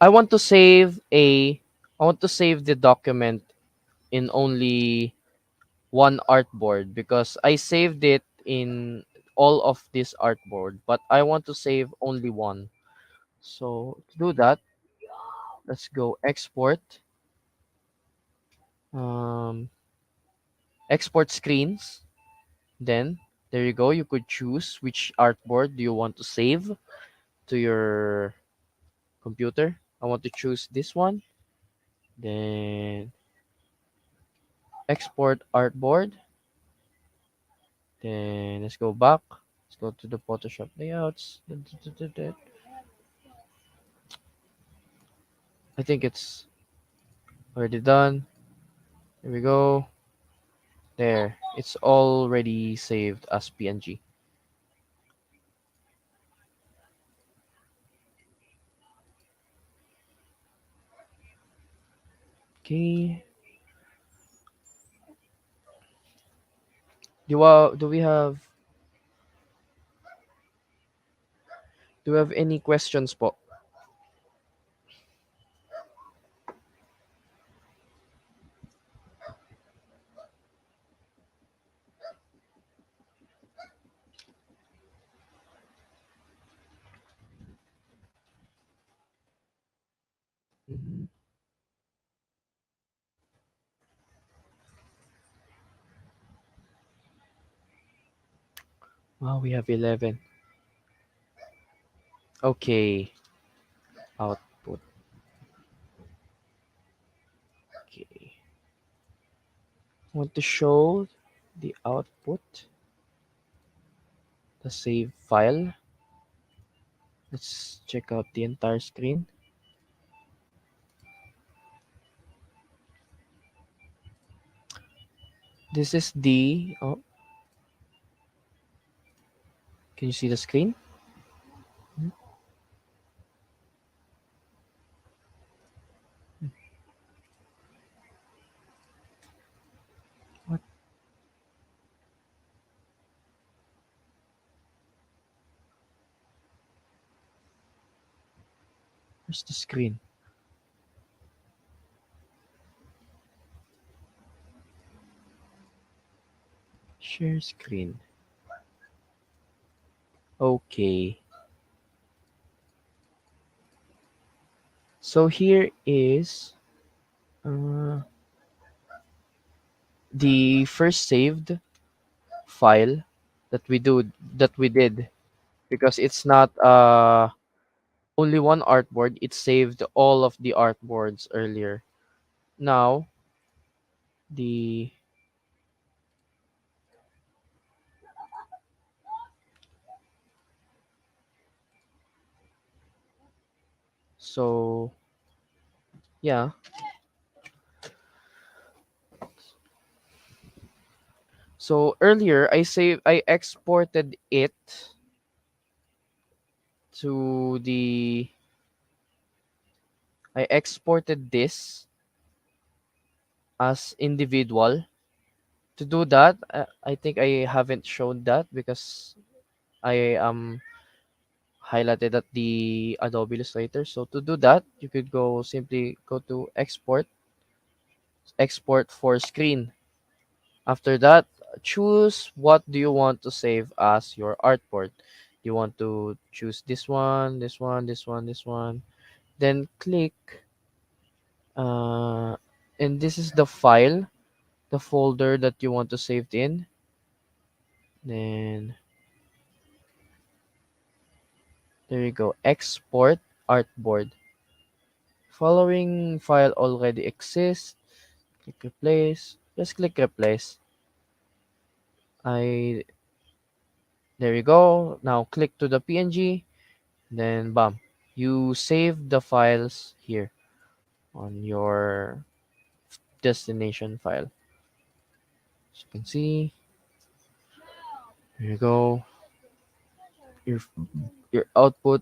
I want to save a I want to save the document in only one artboard because I saved it in all of this artboard, but I want to save only one. So to do that, let's go um, export screens. Then there you go. You could choose which artboard do you want to save to your computer. I want to choose this one. Then export artboard. Then let's go back. Let's go to the Photoshop layouts. I think it's already done. Here we go. There. It's already saved as PNG. Okay. Do we have any questions po? Mhm. Oh, we have 11. Okay. Output. Okay. Want to show the output, the save file. Let's check out the entire screen. This is the. Oh, can you see the screen? Hmm, what? Where's the screen? Share screen. Okay. So here is uh, the first saved file that we did, because it's not only one artboard. It saved all of the artboards earlier. Now the so yeah. So earlier I exported it to the I exported this as individual. To do that, I think I haven't shown that because I highlighted at the Adobe Illustrator. So to do that, you could simply go to export for screen. After that, choose what do you want to save as your artboard. You want to choose this one, this one, this one, this one. Then click, uh, and this is the file, the folder that you want to save it in. Then there you go, export artboard. Following file already exists. Click replace. Just click replace. I There you go. Now click to the PNG. Then bam, you save the files here on your destination file. As you can see, here you go. Your your output.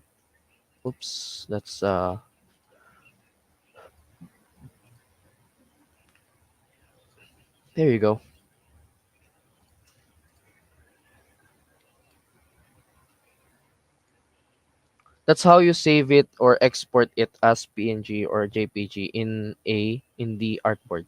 Oops, that's there you go. That's how you save it or export it as PNG or JPG in the artboard.